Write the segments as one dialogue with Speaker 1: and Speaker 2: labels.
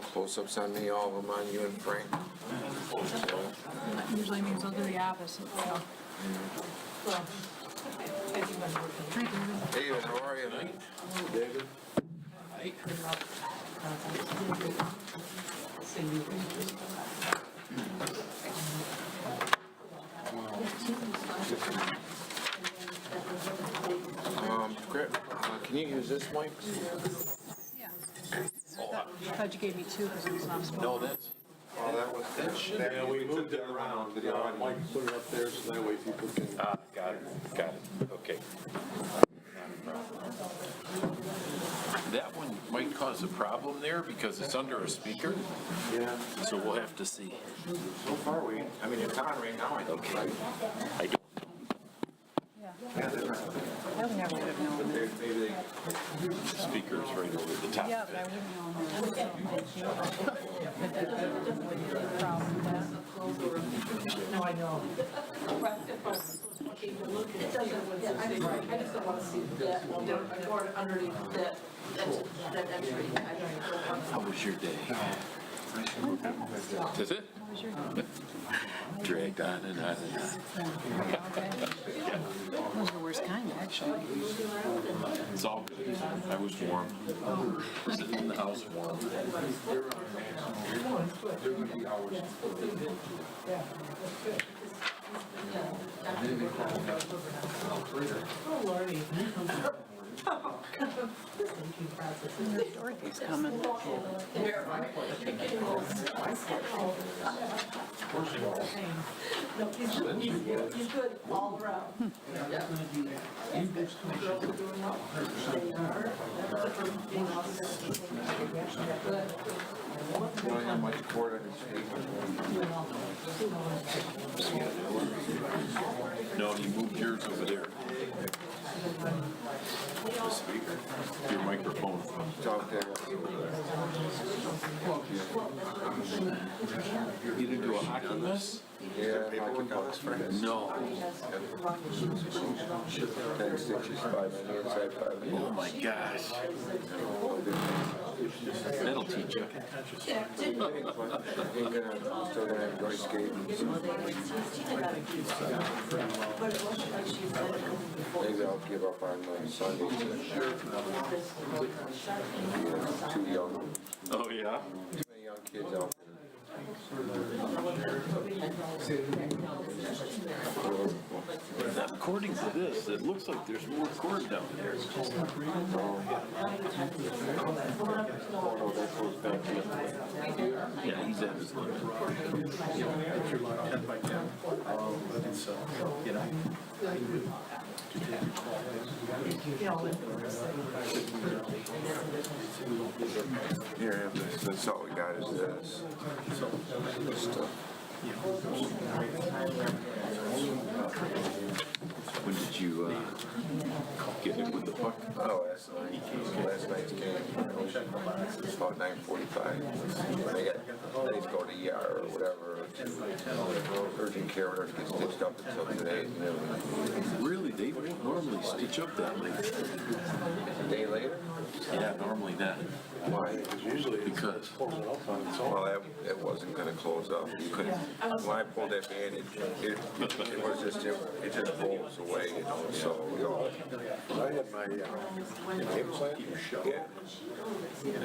Speaker 1: Close-ups on me, all of them on you and Frank.
Speaker 2: That usually means I'll do the opposite, so. Hi, David.
Speaker 1: David, how are you?
Speaker 3: David?
Speaker 1: Can you use this mic?
Speaker 2: Yeah. Thought you gave me two because it was not supposed.
Speaker 3: No, that's,
Speaker 1: Oh, that was.
Speaker 3: that should, yeah, we moved it around. Mike put it up there so that way people can.
Speaker 4: Got it, okay. That one might cause a problem there because it's under a speaker,
Speaker 3: Yeah.
Speaker 4: so we'll have to see.
Speaker 1: So far, I mean, it's on right now, I think.
Speaker 4: Okay. I don't,
Speaker 2: Yeah. I would never would have known.
Speaker 1: Maybe they,
Speaker 4: the speaker's right over the top.
Speaker 2: Yeah, but I wouldn't know. Problem with that.
Speaker 5: No, I know. It doesn't, yeah, I just don't want to see that, or underneath that entry. I don't
Speaker 4: How was your day? Is it?
Speaker 2: How was your day?
Speaker 4: Dragged on and on and on.
Speaker 2: Okay. Those are the worst kind, actually.
Speaker 4: It's all good. I was warm. Sitting in the house warm.
Speaker 2: Dorothy's coming.
Speaker 5: No, he's good all around.
Speaker 1: you don't have much cord on his feet.
Speaker 4: No, he moved yours over there. The speaker, your microphone.
Speaker 1: It's out there.
Speaker 4: You didn't do a hockey mess?
Speaker 1: Yeah, hockey pucks for this.
Speaker 4: No.
Speaker 1: 10 stitches, 5 on the inside, 5 on the
Speaker 4: Oh my gosh. That'll teach you.
Speaker 1: Still gonna enjoy skating. Maybe I'll give up on Sundays. Too young.
Speaker 4: Oh, yeah?
Speaker 1: Too many young kids out there.
Speaker 4: According to this, it looks like there's more cord down there.
Speaker 1: Oh, that goes back to
Speaker 4: Yeah, he's at his limit.
Speaker 1: here. That's all we got is this.
Speaker 4: When did you get it with the puck?
Speaker 1: Oh, last night's game. It's about 9:45. They just go to ER or whatever. Urgent care order gets stitched up until today at noon.
Speaker 4: Really, they don't normally stitch up that late.
Speaker 1: A day later?
Speaker 4: Yeah, normally not.
Speaker 1: Why?
Speaker 4: Because
Speaker 1: Well, it wasn't gonna close up. You couldn't, when I pulled that bandage, it was just, it just rolls away, you know, so, you know.
Speaker 3: I had my implant
Speaker 1: Yeah.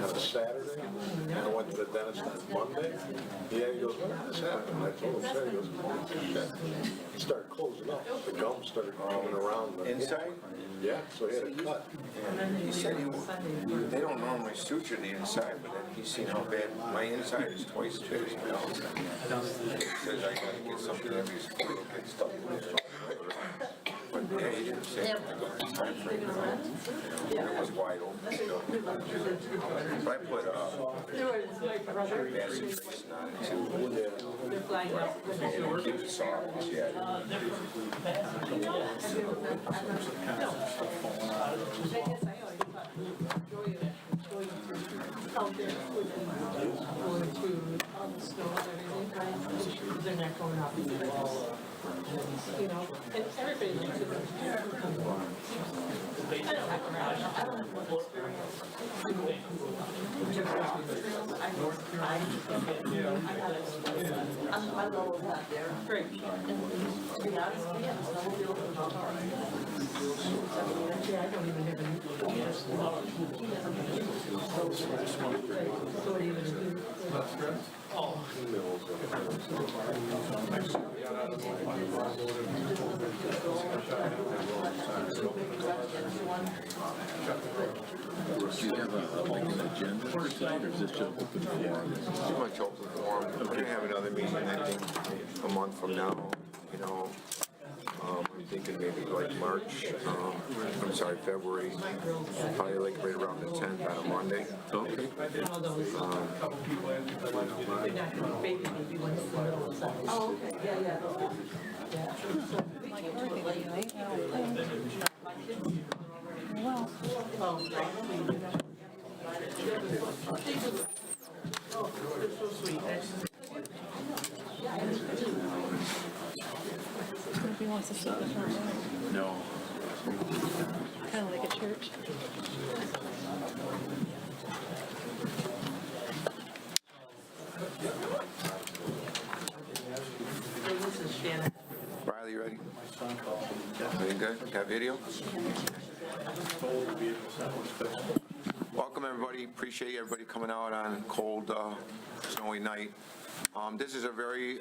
Speaker 3: on a Saturday, and I went to the dentist on Monday. Yeah, he goes, when did this happen? I told him Saturday, he goes, oh, shit. It started closing up, the gum started coming around.
Speaker 1: Inside?
Speaker 3: Yeah, so he had a cut.
Speaker 1: He said they don't normally suture the inside, but then he's seen how bad, my inside is twice as big as my outside. He says I gotta get something every sport, get stuff in his shoulder. But yeah, he didn't say anything time frame at all. It was wide open still. But I put acid trace on it too. And it keeps it soft, yeah.
Speaker 5: Out there with them, going through all the snow and everything, right? They're not going up. You know, and everybody likes it. My level is not there. Great. And to be honest, yeah, snowmobile is not hard. I don't even have
Speaker 4: Do you have like an agenda for tonight, or is this just open forum?
Speaker 1: Too much open forum. We're gonna have another meeting, I think, a month from now, you know. I'm thinking maybe like March, February, probably like right around the 10th on a Monday.
Speaker 4: Okay.
Speaker 5: Oh, okay, yeah.
Speaker 2: Like a birthday tonight, I don't think. Well, if he wants to sit in the front row,
Speaker 4: No.
Speaker 2: kind of like a church.
Speaker 5: This is Shannon.
Speaker 1: Riley, you ready? Everything good? Got video? Welcome, everybody. Appreciate everybody coming out on a cold, snowy night. This is a very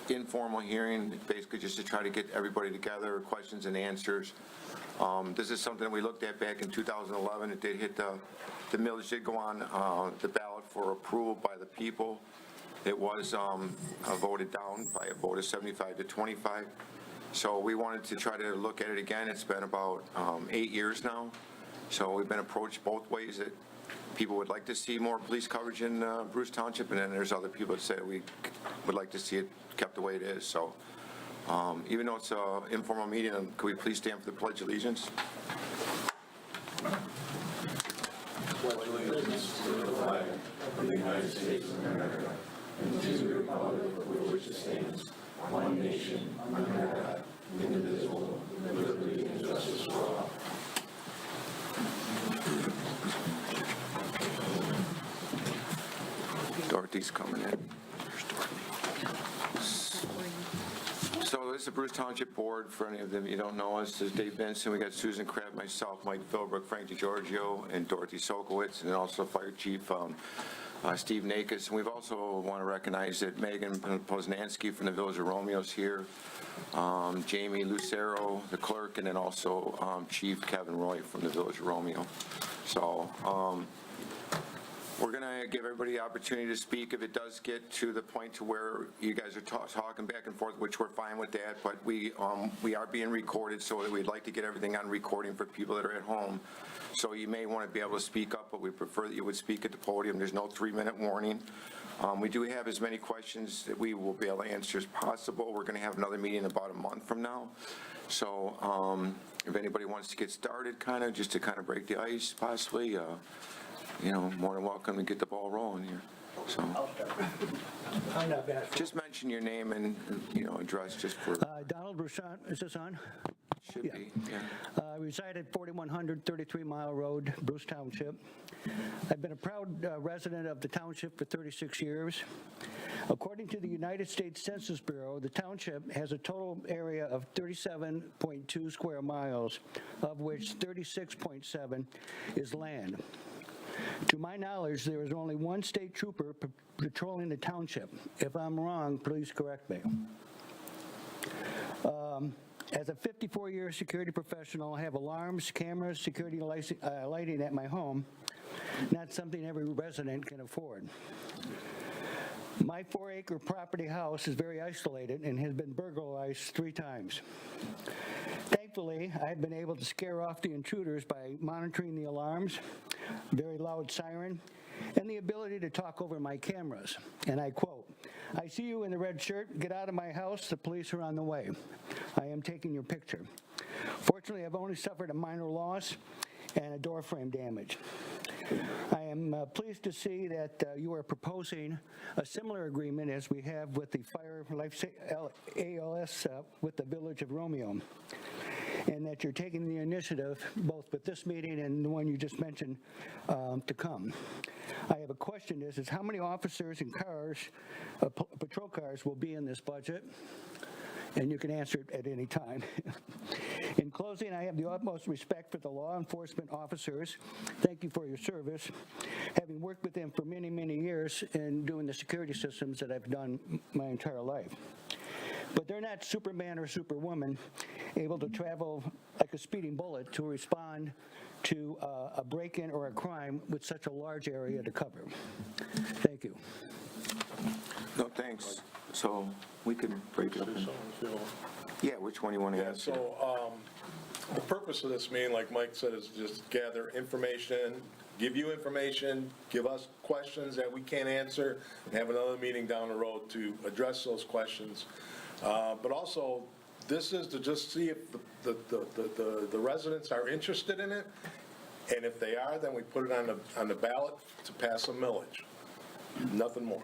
Speaker 1: informal hearing, basically just to try to get everybody together, questions and answers. This is something we looked at back in 2011. It did hit the millage did go on the ballot for approval by the people. It was voted down by a vote of 75 to 25. So we wanted to try to look at it again. It's been about 8 years now. So we've been approached both ways that people would like to see more police coverage in Bruce Township, and then there's other people that say we would like to see it kept the way it is. So even though it's an informal meeting, could we please stand for the Pledge of Allegiance? Dorothy's coming in. Here's Dorothy. So this is the Bruce Township Board. For any of them you don't know us, this is Dave Benson. We got Susan Kraft, myself, Mike Philbrook, Frank DeGiorgio, and Dorothy Sokowitz, and then also Fire Chief Steve Nakis. And we've also want to recognize that Megan Poznansky from the Village of Romeo is here, Jamie Lucero, the clerk, and then also Chief Kevin Roy from the Village of Romeo. So we're going to give everybody the opportunity to speak if it does get to the point to where you guys are talking back and forth, which we're fine with that, but we are being recorded, so that we'd like to get everything on recording for people that are at home. So you may want to be able to speak up, but we prefer that you would speak at the podium. There's no 3-minute warning. We do have as many questions that we will be able to answer as possible. We're going to have another meeting in about a month from now. So if anybody wants to get started, just to break the ice, possibly, more than welcome to get the ball rolling here. So, just mention your name and, address just for.
Speaker 6: Donald Rochon, is this on?
Speaker 1: Should be, yeah.
Speaker 6: I reside at 4100 33 Mile Road, Bruce Township. I've been a proud resident of the township for 36 years. According to the United States Census Bureau, the township has a total area of 37.2 square miles, of which 36.7 is land. To my knowledge, there is only one state trooper patrolling the township. If I'm wrong, please correct me. As a 54-year security professional, I have alarms, cameras, security lighting at my home, not something every resident can afford. My 4-acre property house is very isolated and has been burglarized 3 times. Thankfully, I've been able to scare off the intruders by monitoring the alarms, very loud siren, and the ability to talk over my cameras. And I quote, "I see you in the red shirt. Get out of my house. The police are on the way. I am taking your picture." Fortunately, I've only suffered a minor loss and a door frame damage. I am pleased to see that you are proposing a similar agreement as we have with the Fire Life ALS with the Village of Romeo. and that you're taking the initiative, both with this meeting and the one you just mentioned, to come. I have a question, is how many officers and cars, patrol cars, will be in this budget? And you can answer it at any time. In closing, I have the utmost respect for the law enforcement officers. Thank you for your service. Having worked with them for many, many years in doing the security systems that I've done my entire life. But they're not Superman or Superwoman able to travel like a speeding bullet to respond to a break-in or a crime with such a large area to cover. Thank you.
Speaker 1: No, thanks. So we can break it up. Yeah, which one you want to
Speaker 3: Yeah,
Speaker 1: answer?
Speaker 3: so the purpose of this meeting, like Mike said, is just gather information, give you information, give us questions that we can't answer, and have another meeting down the road to address those questions. But also, this is to just see if the residents are interested in it, and if they are, then we put it on the ballot to pass a millage. Nothing more.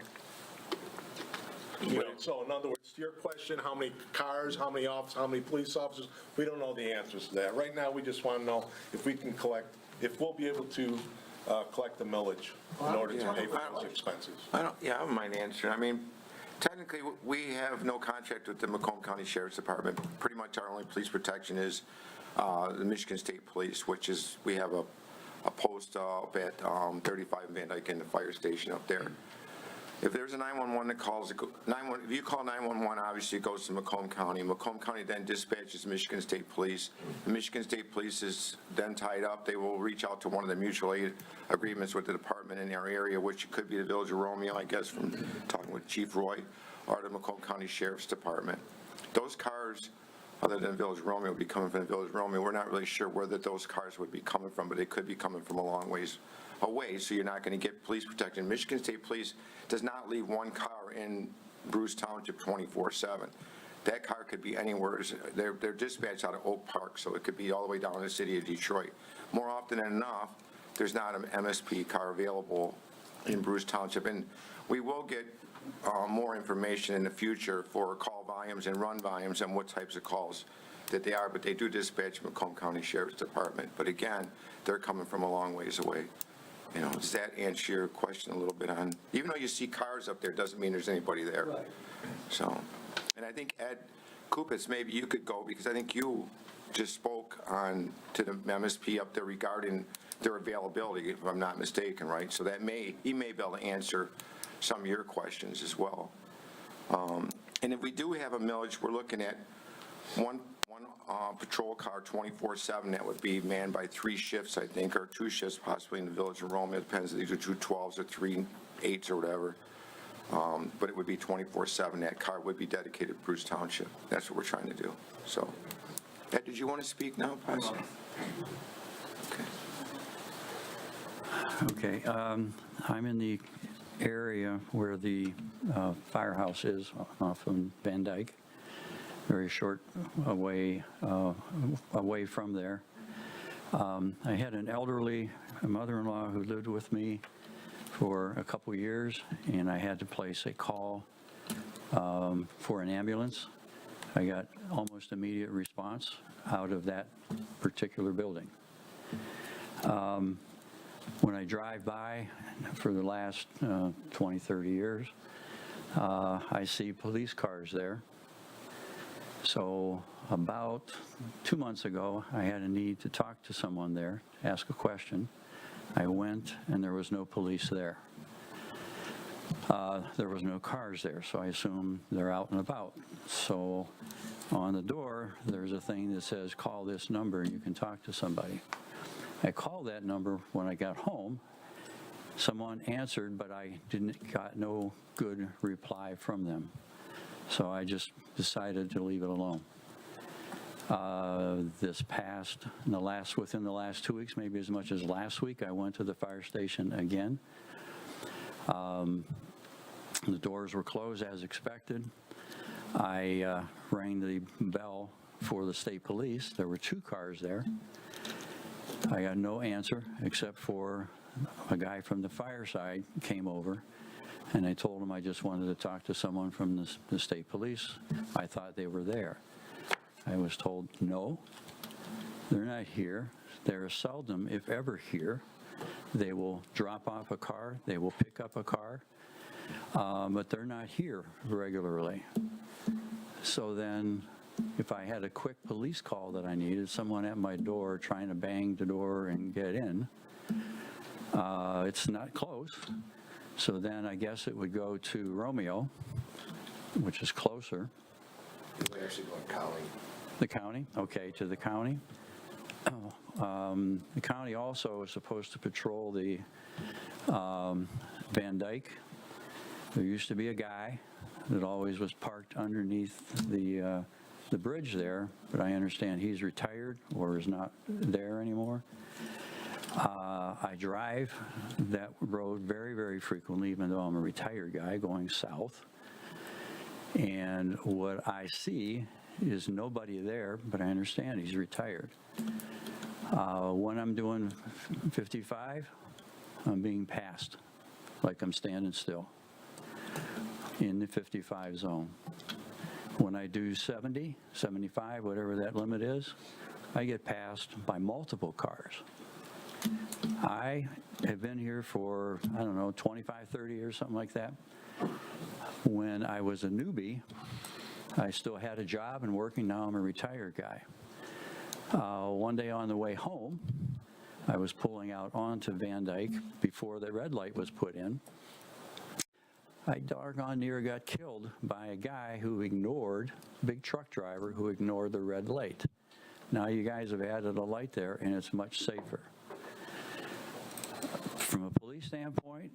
Speaker 3: You know, so in other words, to your question, how many cars, how many officers, how many police officers, we don't know the answers to that. Right now, we just want to know if we can collect, if we'll be able to collect the millage in order to pay for those expenses.
Speaker 1: I don't mind answering. I mean, technically, we have no contract with the Macomb County Sheriff's Department. Pretty much our only police protection is the Michigan State Police, which is, we have a post up at 35 Van Dyke in the fire station up there. If there's a 911 that calls, if you call 911, obviously it goes to Macomb County. Macomb County then dispatches Michigan State Police. The Michigan State Police is then tied up. They will reach out to one of the mutual aid agreements with the department in our area, which could be the Village of Romeo, I guess, from talking with Chief Roy, or the Macomb County Sheriff's Department. Those cars, other than Village of Romeo, would be coming from Village of Romeo. We're not really sure where those cars would be coming from, but they could be coming from a long ways away, so you're not going to get police protection. Michigan State Police does not leave one car in Bruce Township 24/7. That car could be anywhere. They're dispatched out of Oak Park, so it could be all the way down in the city of Detroit. More often than enough, there's not an MSP car available in Bruce Township, and we will get more information in the future for call volumes and run volumes and what types of calls that they are, but they do dispatch Macomb County Sheriff's Department. But again, they're coming from a long ways away. You know, does that answer your question a little bit on, even though you see cars up there, doesn't mean there's anybody there.
Speaker 6: Right.
Speaker 1: So, and I think Ed Kupitz, maybe you could go, because I think you just spoke on to the MSP up there regarding their availability, if I'm not mistaken, right? So that he may be able to answer some of your questions as well. And if we do have a millage, we're looking at one patrol car 24/7 that would be manned by 3 shifts, I think, or 2 shifts possibly in the Village of Romeo. It depends if these are 2 12s or 3 8s or whatever. But it would be 24/7. That car would be dedicated to Bruce Township. That's what we're trying to do. So, Ed, did you want to speak now, Pastor?
Speaker 7: Okay, I'm in the area where the firehouse is off of Van Dyke, very short away from there. I had an elderly mother-in-law who lived with me for a couple years, and I had to place a call for an ambulance. I got almost immediate response out of that particular building. When I drive by for the last 20, 30 years, I see police cars there. So about 2 months ago, I had a need to talk to someone there, ask a question. I went, and there was no police there. There was no cars there, so I assume they're out and about. So on the door, there's a thing that says, call this number and you can talk to somebody. I called that number when I got home. Someone answered, but I got no good reply from them. So I just decided to leave it alone. Within the last 2 weeks, maybe as much as last week, I went to the fire station again. The doors were closed as expected. I rang the bell for the state police. There were 2 cars there. I got no answer except for a guy from the fire side came over, and I told him I just wanted to talk to someone from the state police. I thought they were there. I was told, no, They're not here. They're seldom, if ever, here. They will drop off a car. They will pick up a car. But they're not here regularly. So then, if I had a quick police call that I needed, someone at my door trying to bang the door and get in, it's not close. So then I guess it would go to Romeo, which is closer.
Speaker 1: We actually go to county.
Speaker 7: The county? Okay, to the county. The county also is supposed to patrol the Van Dyke. There used to be a guy that always was parked underneath the bridge there, but I understand he's retired or is not there anymore. I drive that road very, very frequently, even though I'm a retired guy going south. And what I see is nobody there, but I understand he's retired. When I'm doing 55, I'm being passed like I'm standing still in the 55 zone. When I do 70, 75, whatever that limit is, I get passed by multiple cars. I have been here for, I don't know, 25, 30 years, something like that. When I was a newbie, I still had a job and working. Now I'm a retired guy. One day on the way home, I was pulling out onto Van Dyke before the red light was put in. I doggone near got killed by a guy who ignored, big truck driver who ignored the red light. Now you guys have added a light there and it's much safer. From a police standpoint,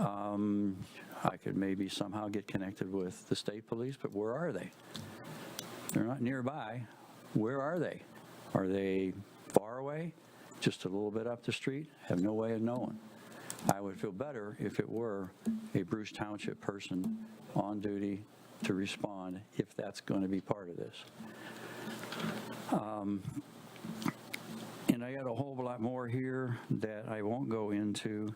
Speaker 7: I could maybe somehow get connected with the state police, but where are they? They're not nearby. Where are they? Are they far away? Just a little bit up the street? Have no way of knowing. I would feel better if it were a Bruce Township person on duty to respond if that's going to be part of this. And I got a whole lot more here that I won't go into,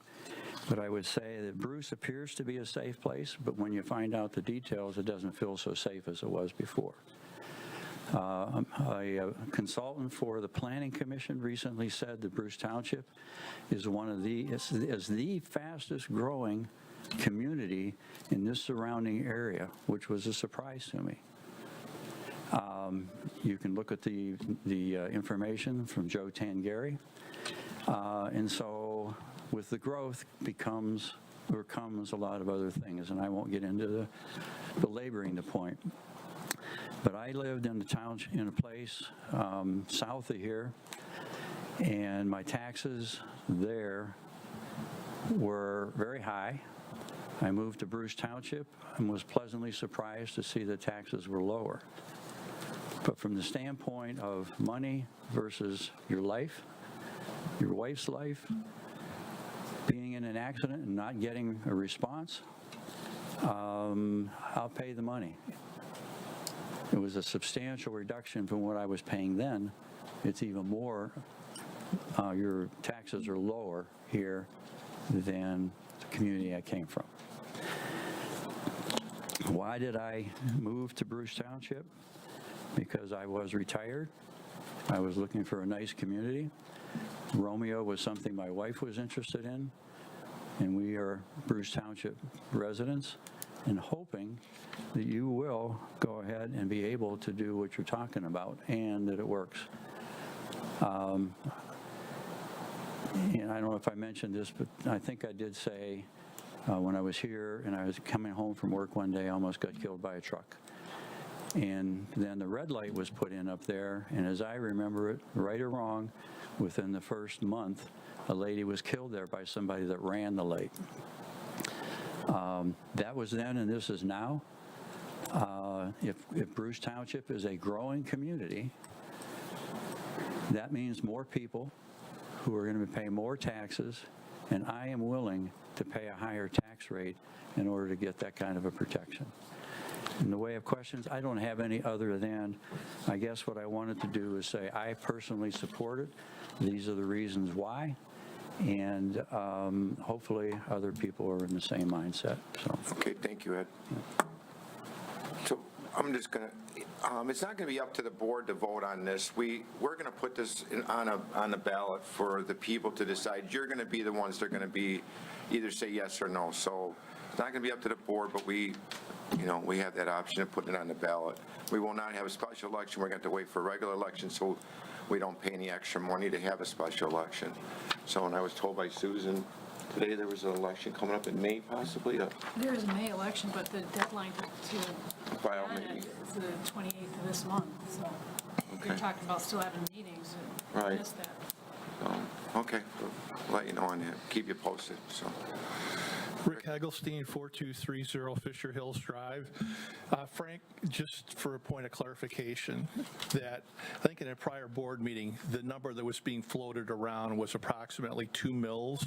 Speaker 7: but I would say that Bruce appears to be a safe place, but when you find out the details, it doesn't feel so safe as it was before. A consultant for the Planning Commission recently said that Bruce Township is is the fastest growing community in this surrounding area, which was a surprise to me. You can look at the information from Joe Tangari. And so with the growth comes a lot of other things, and I won't get into the belaboring the point. But I lived in the town, in a place south of here, and my taxes there were very high. I moved to Bruce Township and was pleasantly surprised to see the taxes were lower. But from the standpoint of money versus your life, your wife's life, being in an accident and not getting a response, I'll pay the money. It was a substantial reduction from what I was paying then. It's even more. Your taxes are lower here than the community I came from. Why did I move to Bruce Township? Because I was retired. I was looking for a nice community. Romeo was something my wife was interested in, and we are Bruce Township residents, and hoping that you will go ahead and be able to do what you're talking about and that it works. And I don't know if I mentioned this, but I think I did say when I was here and I was coming home from work one day, I almost got killed by a truck. And then the red light was put in up there, and as I remember it, right or wrong, within the first month, a lady was killed there by somebody that ran the light. That was then, and this is now. If Bruce Township is a growing community, that means more people who are going to pay more taxes, and I am willing to pay a higher tax rate in order to get that kind of a protection. In the way of questions, I don't have any other than, I guess what I wanted to do is say, I personally support it. These are the reasons why. And hopefully other people are in the same mindset. So.
Speaker 1: Okay, thank you, Ed. So I'm just gonna, it's not gonna be up to the board to vote on this. We're gonna put this on the ballot for the people to decide. You're gonna be the ones that are gonna be, either say yes or no. So it's not gonna be up to the board, but we have that option of putting it on the ballot. We will not have a special election. We're going to have to wait for a regular election, so we don't pay any extra money to have a special election. So, and I was told by Susan today there was an election coming up in May, possibly.
Speaker 2: There is a May election, but the deadline to
Speaker 1: File
Speaker 2: add it
Speaker 1: maybe.
Speaker 2: is the 28th of this month, so you're
Speaker 1: Okay.
Speaker 2: talking about still having meetings. and
Speaker 1: Right.
Speaker 2: missed that.
Speaker 1: Okay, we'll let you know on that. Keep you posted. So,
Speaker 8: Rick Hegelstein, 4230 Fisher Hills Drive. Frank, just for a point of clarification, that I think in a prior board meeting, the number that was being floated around was approximately 2 mills.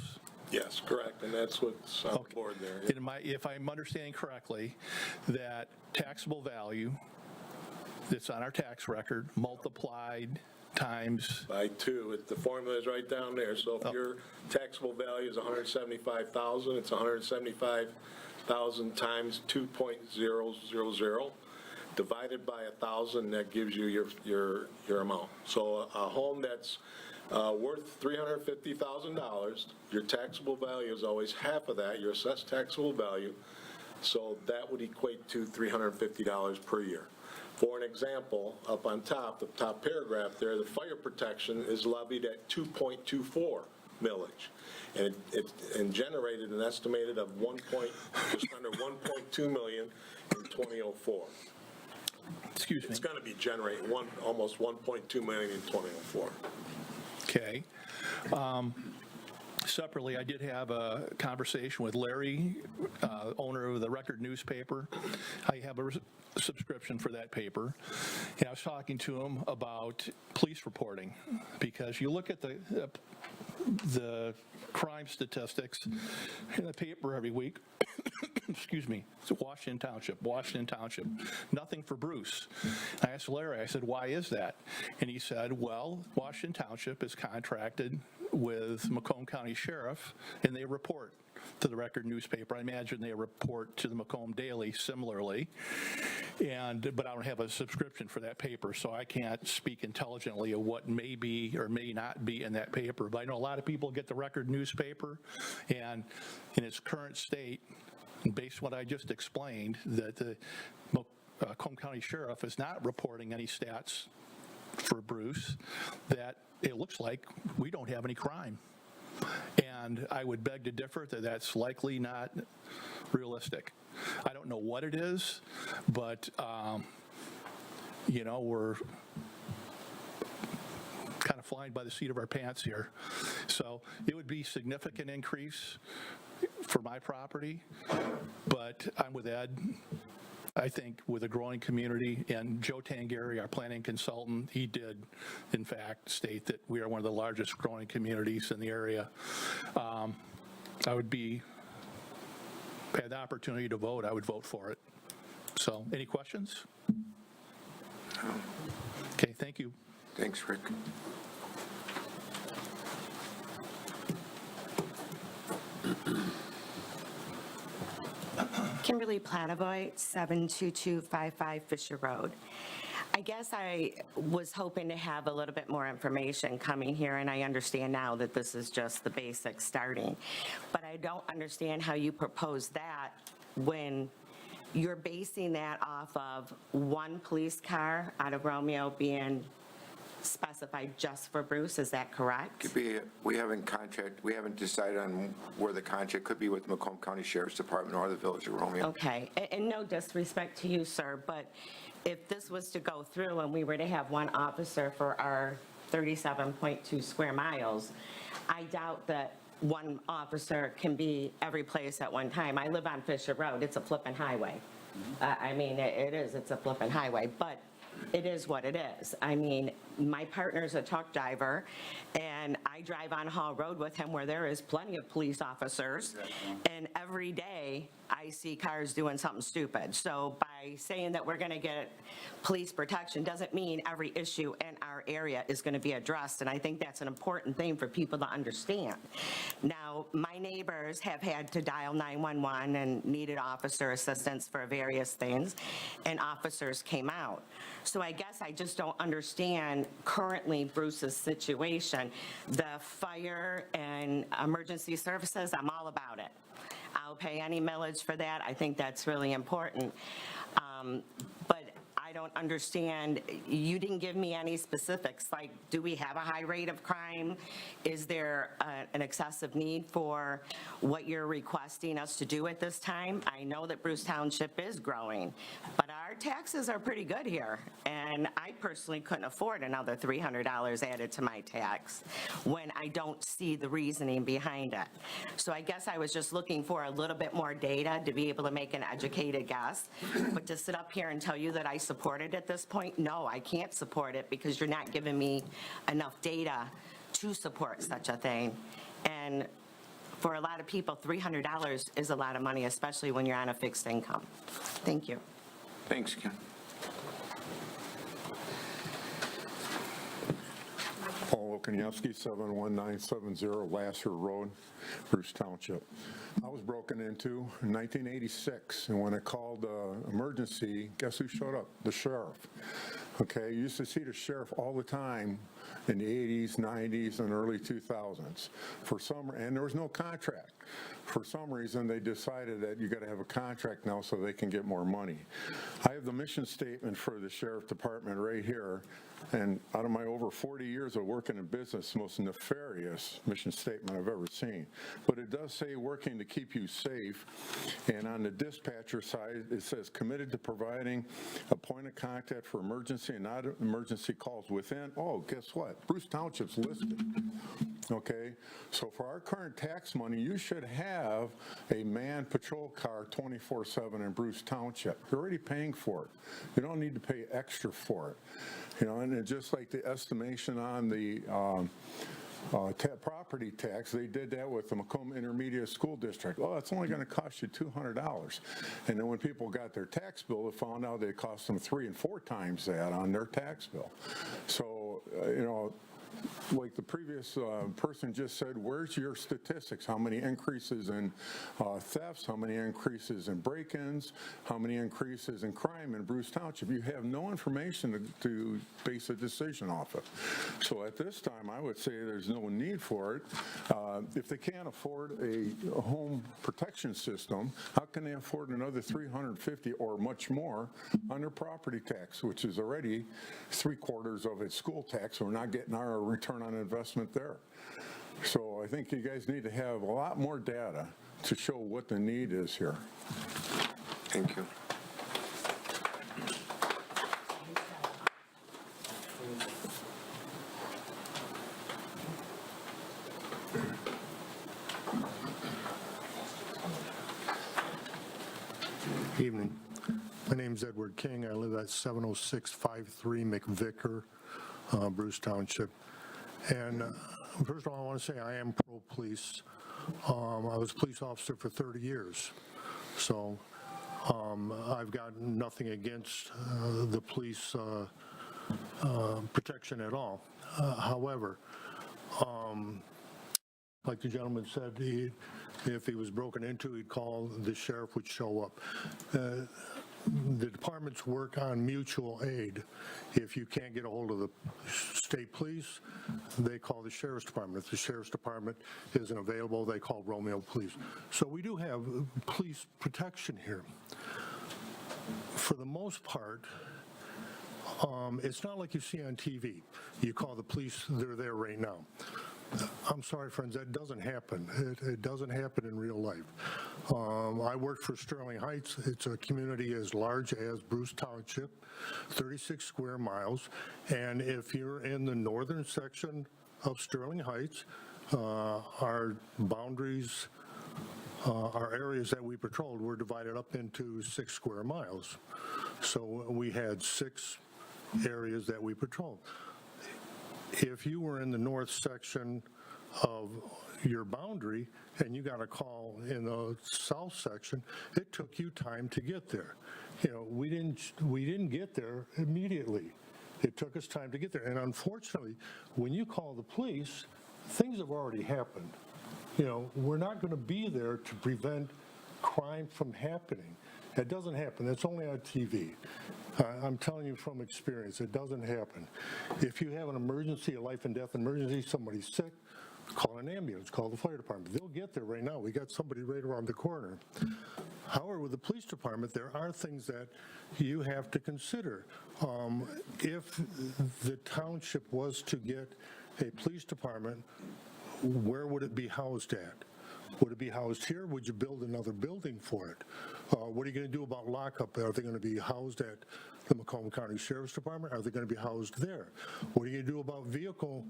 Speaker 3: Yes, correct, and that's what's on the board there.
Speaker 8: If I'm understanding correctly, that taxable value that's on our tax record multiplied times,
Speaker 3: By 2, the formula is right down there. So if your taxable value is 175,000, it's 175,000 times 2.000 divided by 1,000. That gives you your amount. So a home that's worth $350,000, your taxable value is always half of that, your assessed taxable value. So that would equate to $350 per year. For an example, up on top, the top paragraph there, the fire protection is levied at 2.24 millage, and it generated an estimated of just under 1.2 million in 2004.
Speaker 8: excuse me,
Speaker 3: It's going to be generating almost 1.2 million in 2004.
Speaker 8: okay. Separately, I did have a conversation with Larry, owner of the Record newspaper. I have a subscription for that paper, and I was talking to him about police reporting, because you look at the crime statistics in the paper every week. Excuse me, it's Washington Township, nothing for Bruce. I asked Larry, I said, why is that? And he said, well, Washington Township is contracted with Macomb County Sheriff, and they report to the Record newspaper. I imagine they report to the Macomb Daily similarly, but I don't have a subscription for that paper, so I can't speak intelligently of what may be or may not be in that paper. But I know a lot of people get the Record newspaper, and in its current state, based on what I just explained, that the Macomb County Sheriff is not reporting any stats for Bruce, that it looks like we don't have any crime. And I would beg to differ that that's likely not realistic. I don't know what it is, but, we're kind of flying by the seat of our pants here. So it would be a significant increase for my property, but I'm with Ed. I think with a growing community, and Joe Tangari, our planning consultant, he did, in fact, state that we are one of the largest growing communities in the area. I would had the opportunity to vote, I would vote for it. So, any questions? Okay, thank you.
Speaker 1: thanks, Rick.
Speaker 9: Kimberly Plativoy, 72255 Fisher Road. I guess I was hoping to have a little bit more information coming here, and I understand now that this is just the basic starting. But I don't understand how you propose that when you're basing that off of one police car out of Romeo being specified just for Bruce, is that correct?
Speaker 1: Could be, we haven't decided on where the contract could be with Macomb County Sheriff's Department or the Village of Romeo.
Speaker 9: Okay, and no disrespect to you, sir, but if this was to go through and we were to have one officer for our 37.2 square miles, I doubt that one officer can be every place at one time. I live on Fisher Road, it's a flippin' highway. I mean, it's a flippin' highway, but it is what it is. I mean, my partner's a truck driver, and I drive on Hall Road with him where there is plenty of police officers, and every day I see cars doing something stupid. So by by saying that we're going to get police protection doesn't mean every issue in our area is going to be addressed, and I think that's an important thing for people to understand. Now, my neighbors have had to dial 911 and needed officer assistance for various things, and officers came out. So I guess I just don't understand currently Bruce's situation. The fire and emergency services, I'm all about it. I'll pay any millage for that. I think that's really important. But I don't understand, you didn't give me any specifics, like, do we have a high rate of crime? Is there an excessive need for what you're requesting us to do at this time? I know that Bruce Township is growing, but our taxes are pretty good here, and I personally couldn't afford another $300 added to my tax when I don't see the reasoning behind it. So I guess I was just looking for a little bit more data to be able to make an educated guess, but to sit up here and tell you that I support it at this point, no, I can't support it because you're not giving me enough data to support such a thing. And for a lot of people, $300 is a lot of money, especially when you're on a fixed income. Thank you.
Speaker 1: Thanks, Kim.
Speaker 10: Paul Okoniewski, 71970 Lasser Road, Bruce Township. I was broken into in 1986, and when I called emergency, guess who showed up? The sheriff. Okay, you used to see the sheriff all the time in the 80s, 90s, and early 2000s. And there was no contract. For some reason, they decided that you got to have a contract now so they can get more money. I have the mission statement for the sheriff department right here. And out of my over 40 years of working in business, the most nefarious mission statement I've ever seen. But it does say working to keep you safe. And on the dispatcher side, it says committed to providing a point of contact for emergency and non-emergency calls within. Oh, guess what? Bruce Township's listed. Okay, so for our current tax money, you should have a manned patrol car 24/7 in Bruce Township. You're already paying for it. You don't need to pay extra for it. You know, and just like the estimation on the property tax, they did that with the Macomb Intermediate School District. Oh, it's only going to cost you $200. And then when people got their tax bill, they found out it cost them 3 and 4 times that on their tax bill. So, you know, like the previous person just said, where's your statistics? How many increases in thefts? How many increases in break-ins? How many increases in crime in Bruce Township? You have no information to base a decision off of. So at this time, I would say there's no need for it. If they can't afford a home protection system, how can they afford another $350 or much more on their property tax, which is already 3/4 of its school tax? We're not getting our return on investment there. So I think you guys need to have a lot more data to show what the need is here.
Speaker 1: Thank you.
Speaker 11: Evening. My name's Edward King. I live at 70653 McVicker, Bruce Township. And first of all, I want to say I am pro-police. I was a police officer for 30 years. So I've got nothing against the police protection at all. However, like the gentleman said, if he was broken into, he'd call, the sheriff would show up. The departments work on mutual aid. If you can't get a hold of the state police, they call the sheriff's department. If the sheriff's department isn't available, they call Romeo Police. So we do have police protection here. For the most part, it's not like you see on TV. You call the police, they're there right now. I'm sorry, friends, that doesn't happen. It doesn't happen in real life. I work for Sterling Heights. It's a community as large as Bruce Township, 36 square miles. And if you're in the northern section of Sterling Heights, our boundaries, our areas that we patrolled were divided up into 6 square miles. So we had 6 areas that we patrolled. If you were in the north section of your boundary and you got a call in the south section, it took you time to get there. we didn't get there immediately. It took us time to get there. And unfortunately, when you call the police, things have already happened. We're not going to be there to prevent crime from happening. That doesn't happen. That's only on TV. I'm telling you from experience, it doesn't happen. If you have an emergency, a life and death emergency, somebody's sick, call an ambulance, call the fire department. They'll get there right now. We got somebody right around the corner. However, with the police department, there are things that you have to consider. If the township was to get a police department, where would it be housed at? Would it be housed here? Would you build another building for it? What are you going to do about lockup? Are they going to be housed at the Macomb County Sheriff's Department? Are they going to be housed there? What are you going to do about vehicle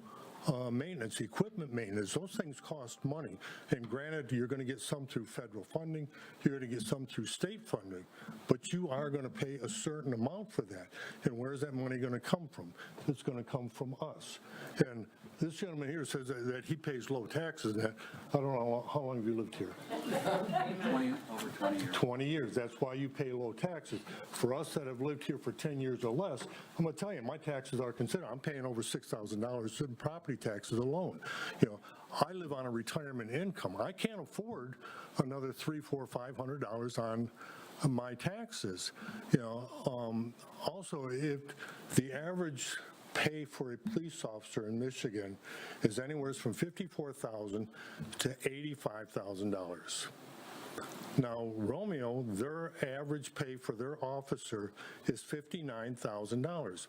Speaker 11: maintenance, equipment maintenance? Those things cost money. And granted, you're going to get some through federal funding, you're going to get some through state funding, but you are going to pay a certain amount for that. And where is that money going to come from? It's going to come from us. And this gentleman here says that he pays low taxes. I don't know, how long have you lived here?
Speaker 7: Over 20 years.
Speaker 11: 20 years. That's why you pay low taxes. For us that have lived here for 10 years or less, I'm going to tell you, my taxes are considered. I'm paying over $6,000 in property taxes alone. I live on a retirement income. I can't afford another $300, $400, $500 on my taxes. Also, if the average pay for a police officer in Michigan is anywhere from $54,000 to $85,000. Now, Romeo, their average pay for their officer is $59,000.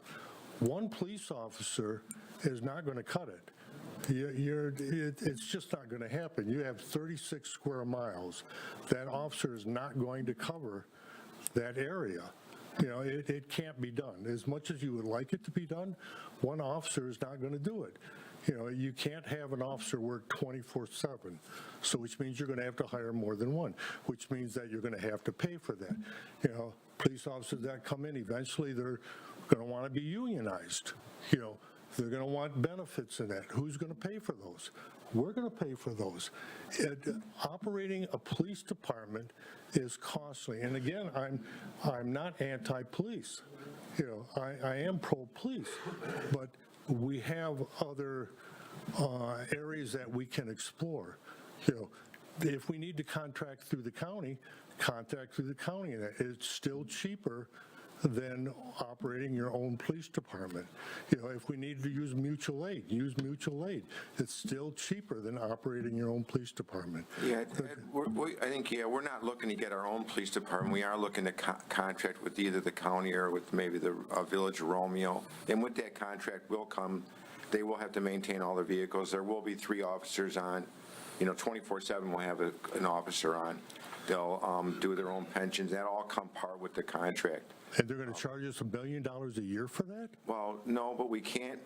Speaker 11: One police officer is not going to cut it. It's just not going to happen. You have 36 square miles. That officer is not going to cover that area. It can't be done. As much as you would like it to be done, one officer is not going to do it. You can't have an officer work 24/7, so which means you're going to have to hire more than one, which means that you're going to have to pay for that. Police officers that come in, eventually they're going to want to be unionized. They're going to want benefits in that. Who's going to pay for those? We're going to pay for those. Operating a police department is costly. And again, I'm not anti-police. I am pro-police, but we have other areas that we can explore. If we need to contract through the county, contact through the county. And it's still cheaper than operating your own police department. If we need to use mutual aid, use mutual aid. It's still cheaper than operating your own police department.
Speaker 1: Yeah, I think, we're not looking to get our own police department. We are looking to contract with either the county or with maybe the Village of Romeo. And with that contract will come, they will have to maintain all their vehicles. There will be 3 officers on. 24/7 we'll have an officer on. They'll do their own pensions. That all come part with the contract.
Speaker 11: And they're going to charge us $1 billion a year for that?
Speaker 1: Well, no, but we can't.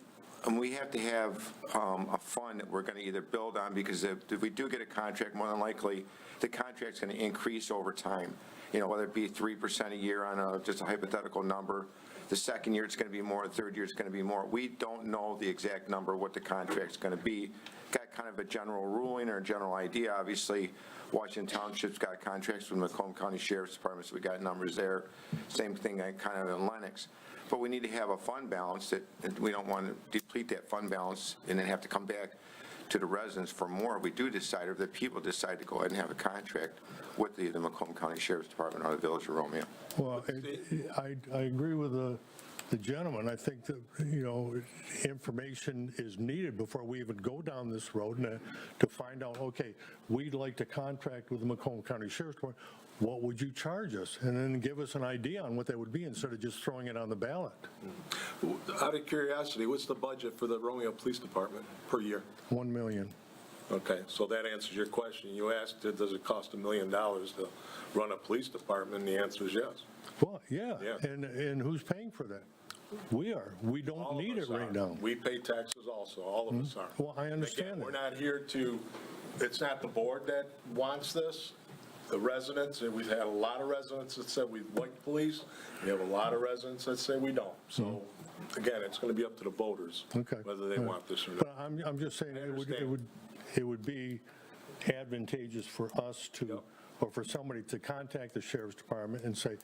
Speaker 1: And we have to have a fund that we're going to either build on, because if we do get a contract, more than likely the contract's going to increase over time. Whether it be 3% a year on just a hypothetical number. The second year it's going to be more. The third year it's going to be more. We don't know the exact number what the contract's going to be. Got kind of a general ruling or a general idea. Obviously, Washington Township's got contracts with Macomb County Sheriff's Department, so we got numbers there. Same thing kind of in Lennox. But we need to have a fund balance that we don't want to deplete that fund balance and then have to come back to the residents for more. We do decide, or the people decide to go ahead and have a contract with the Macomb County Sheriff's Department or the Village of Romeo.
Speaker 11: Well, I agree with the gentleman. I think that, information is needed before we even go down this road and to find out, okay, we'd like to contract with the Macomb County Sheriff's Department. What would you charge us? And then give us an idea on what that would be instead of just throwing it on the ballot.
Speaker 3: Out of curiosity, what's the budget for the Romeo Police Department per year?
Speaker 11: $1 million.
Speaker 3: Okay, so that answers your question. You asked, does it cost $1 million to run a police department? And the answer is yes.
Speaker 11: Well, yeah. And who's paying for that? We are. We don't need it right now.
Speaker 3: We pay taxes also. All of us are.
Speaker 11: Well, I understand
Speaker 3: Again,
Speaker 11: that.
Speaker 3: we're not here to, it's not the board that wants this. The residents, and we've had a lot of residents that said we like police. We have a lot of residents that say we don't. So, again, it's going to be up to the voters whether they want this or not.
Speaker 11: But I'm just saying it would be advantageous for us to, or for somebody to contact the Sheriff's Department and say,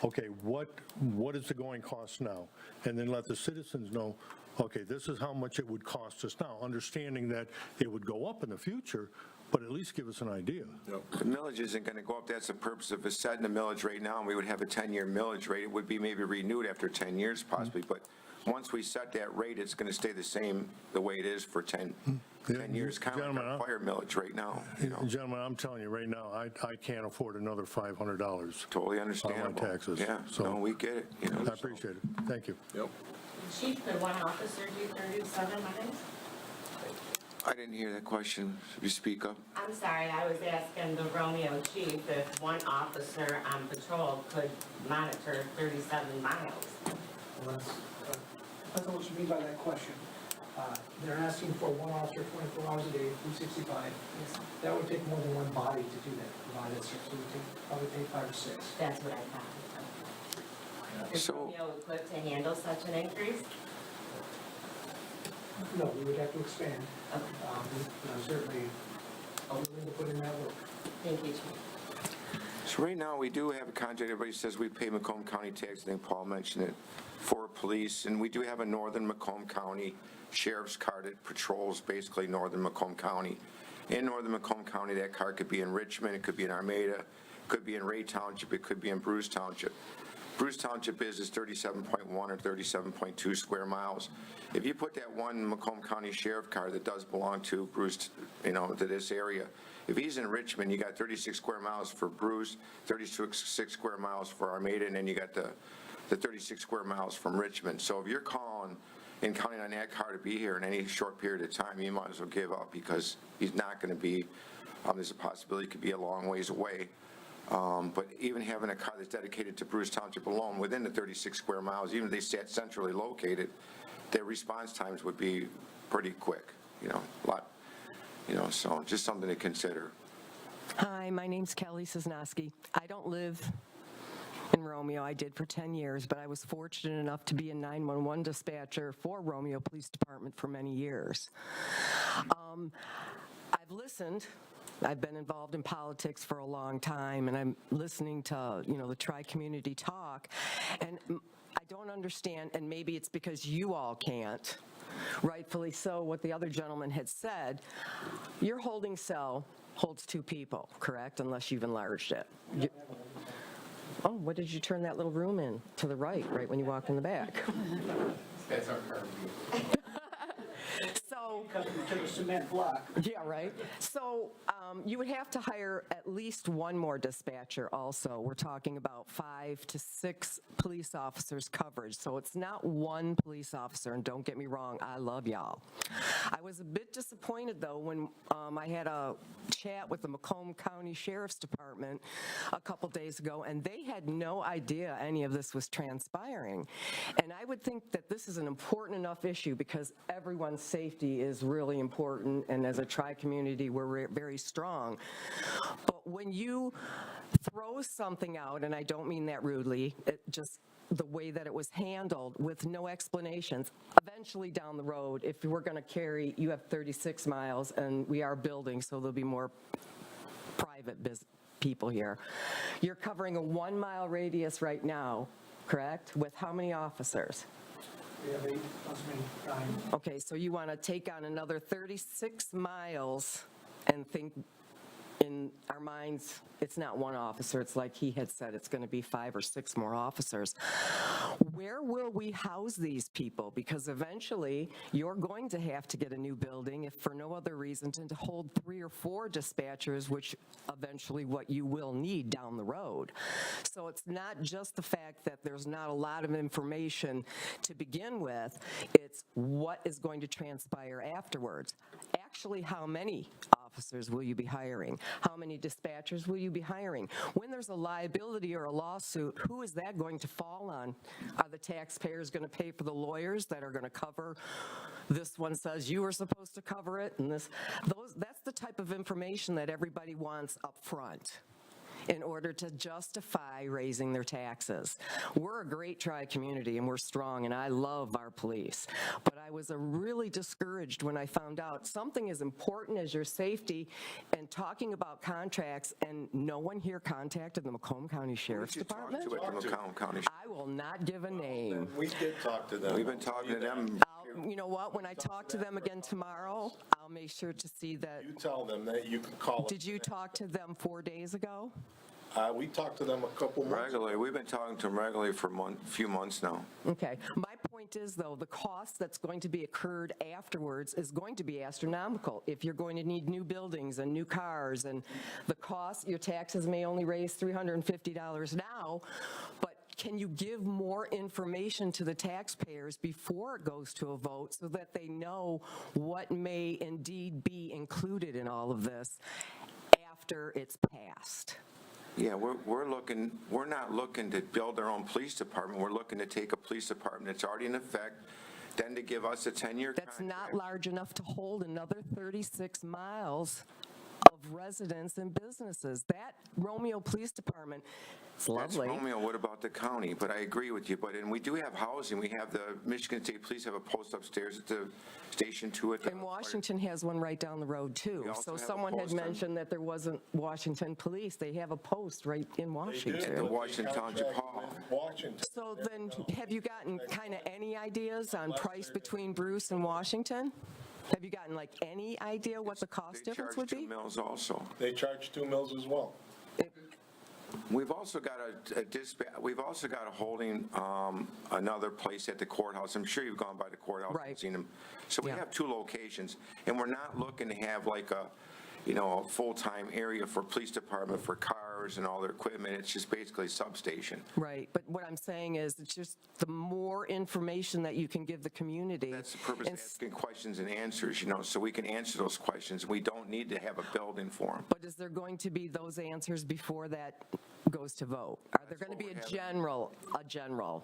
Speaker 11: okay, what is the going cost now? And then let the citizens know, okay, this is how much it would cost us now, understanding that it would go up in the future, but at least give us an idea.
Speaker 1: The millage isn't going to go up. That's the purpose of us setting the millage rate now, and we would have a 10-year millage rate. It would be maybe renewed after 10 years possibly, but once we set that rate, it's going to stay the same the way it is for 10 years, kind of like our fire millage right now. You know?
Speaker 11: Gentlemen, I'm telling you right now, I can't afford another $500.
Speaker 1: Totally understandable.
Speaker 11: On my taxes.
Speaker 1: Yeah,
Speaker 11: So
Speaker 1: no, we get it. You know,
Speaker 11: I appreciate it. Thank you.
Speaker 1: Yep.
Speaker 9: Chief, could one officer do 37 miles?
Speaker 1: I didn't hear that question. Should you speak up?
Speaker 9: I'm sorry, I was asking the Romeo chief if one officer on patrol could monitor 37 miles.
Speaker 12: Well, depends on what you mean by that question. They're asking for one officer 24 hours a day, 365. That would take more than one body to do that, provide that service. It would probably take 5 or 6.
Speaker 9: That's what I thought. Is
Speaker 1: So-
Speaker 9: Romeo equipped to handle such an increase?
Speaker 12: No, we would have to expand.
Speaker 9: Okay.
Speaker 12: Certainly, I'm willing to put in that work.
Speaker 9: Thank you, Chief.
Speaker 1: So right now, we do have a contract, everybody says we pay Macomb County tax, I think Paul mentioned it, for police, and we do have a northern Macomb County sheriff's car that patrols basically northern Macomb County. In northern Macomb County, that car could be in Richmond, it could be in Armada, it could be in Ray Township, it could be in Bruce Township. Bruce Township is 37.1 or 37.2 square miles. If you put that one Macomb County sheriff car that does belong to Bruce, you know, to this area, if he's in Richmond, you got 36 square miles for Bruce, 36 square miles for Armada, and then you got the 36 square miles from Richmond. So if you're calling and counting on that car to be here in any short period of time, you might as well give up because he's not going to be, there's a possibility he could be a long ways away. But even having a car that's dedicated to Bruce Township alone, within the 36 square miles, even if they sat centrally located, their response times would be pretty quick, you know, a lot, you know, so just something to consider.
Speaker 13: Hi, my name's Kelly Cisnowski. I don't live in Romeo. I did for 10 years, but I was fortunate enough to be a 911 dispatcher for Romeo Police Department for many years. I've listened. I've been involved in politics for a long time, and I'm listening to, you know, the tri-community talk, and I don't understand, and maybe it's because you all can't, rightfully so, what the other gentleman had said. Your holding cell holds 2 people, correct, unless you've enlarged it? Oh, what did you turn that little room in? To the right when you walk in the back.
Speaker 1: That's our car.
Speaker 13: So,
Speaker 12: Take a cement block.
Speaker 13: yeah, right. So you would have to hire at least one more dispatcher also. We're talking about 5 to 6 police officers coverage. So it's not one police officer, and don't get me wrong, I love y'all. I was a bit disappointed, though, when I had a chat with the Macomb County Sheriff's Department a couple days ago, and they had no idea any of this was transpiring. And I would think that this is an important enough issue because everyone's safety is really important, and as a tri-community, we're very strong. But when you throw something out, and I don't mean that rudely, it just the way that it was handled with no explanations, eventually down the road, if we're going to carry, you have 36 miles, and we are building, so there'll be more private people here. You're covering a 1-mile radius right now, correct? With how many officers?
Speaker 12: We have 8 plus me, 9.
Speaker 13: Okay, so you want to take on another 36 miles and think in our minds, it's not one officer. It's like he had said, it's going to be 5 or 6 more officers. Where will we house these people? Because eventually you're going to have to get a new building, if for no other reason, to hold 3 or 4 dispatchers, which eventually what you will need down the road. So it's not just the fact that there's not a lot of information to begin with, it's what is going to transpire afterwards. Actually, how many officers will you be hiring? How many dispatchers will you be hiring? When there's a liability or a lawsuit, who is that going to fall on? Are the taxpayers going to pay for the lawyers that are going to cover? This one says you were supposed to cover it, and that's the type of information that everybody wants up front. in order to justify raising their taxes. We're a great tri-community and we're strong and I love our police. But I was really discouraged when I found out something as important as your safety and talking about contracts, and no one here contacted the Macomb County Sheriff's Department.
Speaker 1: To at the Macomb County.
Speaker 13: I will not give a name.
Speaker 3: We did talk to them.
Speaker 1: We've been talking to them.
Speaker 13: You know what, when I talk to them again tomorrow, I'll make sure to see that.
Speaker 3: You tell them that you can call us.
Speaker 13: Did you talk to them 4 days ago?
Speaker 3: We talked to them a couple months.
Speaker 1: Regularly, we've been talking to them regularly for a few months now.
Speaker 13: Okay. My point is, though, the cost that's going to be incurred afterwards is going to be astronomical. If you're going to need new buildings and new cars, and the cost, your taxes may only raise $350 now, but can you give more information to the taxpayers before it goes to a vote so that they know what may indeed be included in all of this after it's passed?
Speaker 1: Yeah, we're not looking to build our own police department. We're looking to take a police department that's already in effect, then to give us a 10-year contract.
Speaker 13: That's not large enough to hold another 36 miles of residents and businesses. That Romeo Police Department, it's lovely.
Speaker 1: That's Romeo. What about the county? But I agree with you. And we do have housing. We have the Michigan State Police have a post upstairs at the Station 2 at the.
Speaker 13: And Washington has one right down the road, too.
Speaker 1: We also
Speaker 13: So
Speaker 1: have a
Speaker 13: someone had
Speaker 1: post on-
Speaker 13: mentioned that there wasn't Washington Police. They have a post right in Washington.
Speaker 1: The Washington Township Hall.
Speaker 3: Washington.
Speaker 13: So then, have you gotten kind of any ideas on price between Bruce and Washington? Have you gotten like any idea what the cost
Speaker 1: They
Speaker 13: difference
Speaker 1: charge
Speaker 13: would
Speaker 1: 2
Speaker 13: be?
Speaker 1: mills also.
Speaker 3: They charge 2 mills as well.
Speaker 1: We've also got a dispatch. We've also got a holding another place at the courthouse. I'm sure you've gone by the courthouse and
Speaker 13: Right.
Speaker 1: seen them. So we
Speaker 13: Yeah.
Speaker 1: have 2 locations, and we're not looking to have like a full-time area for police department for cars and all their equipment. It's just basically a substation.
Speaker 13: Right, but what I'm saying is, it's just the more information that you can give the community.
Speaker 1: That's the purpose of
Speaker 13: and-
Speaker 1: asking questions and answers, so we can answer those questions. We don't need to have a building for them.
Speaker 13: But is there going to be those answers before that goes to vote? Are there going to be a general?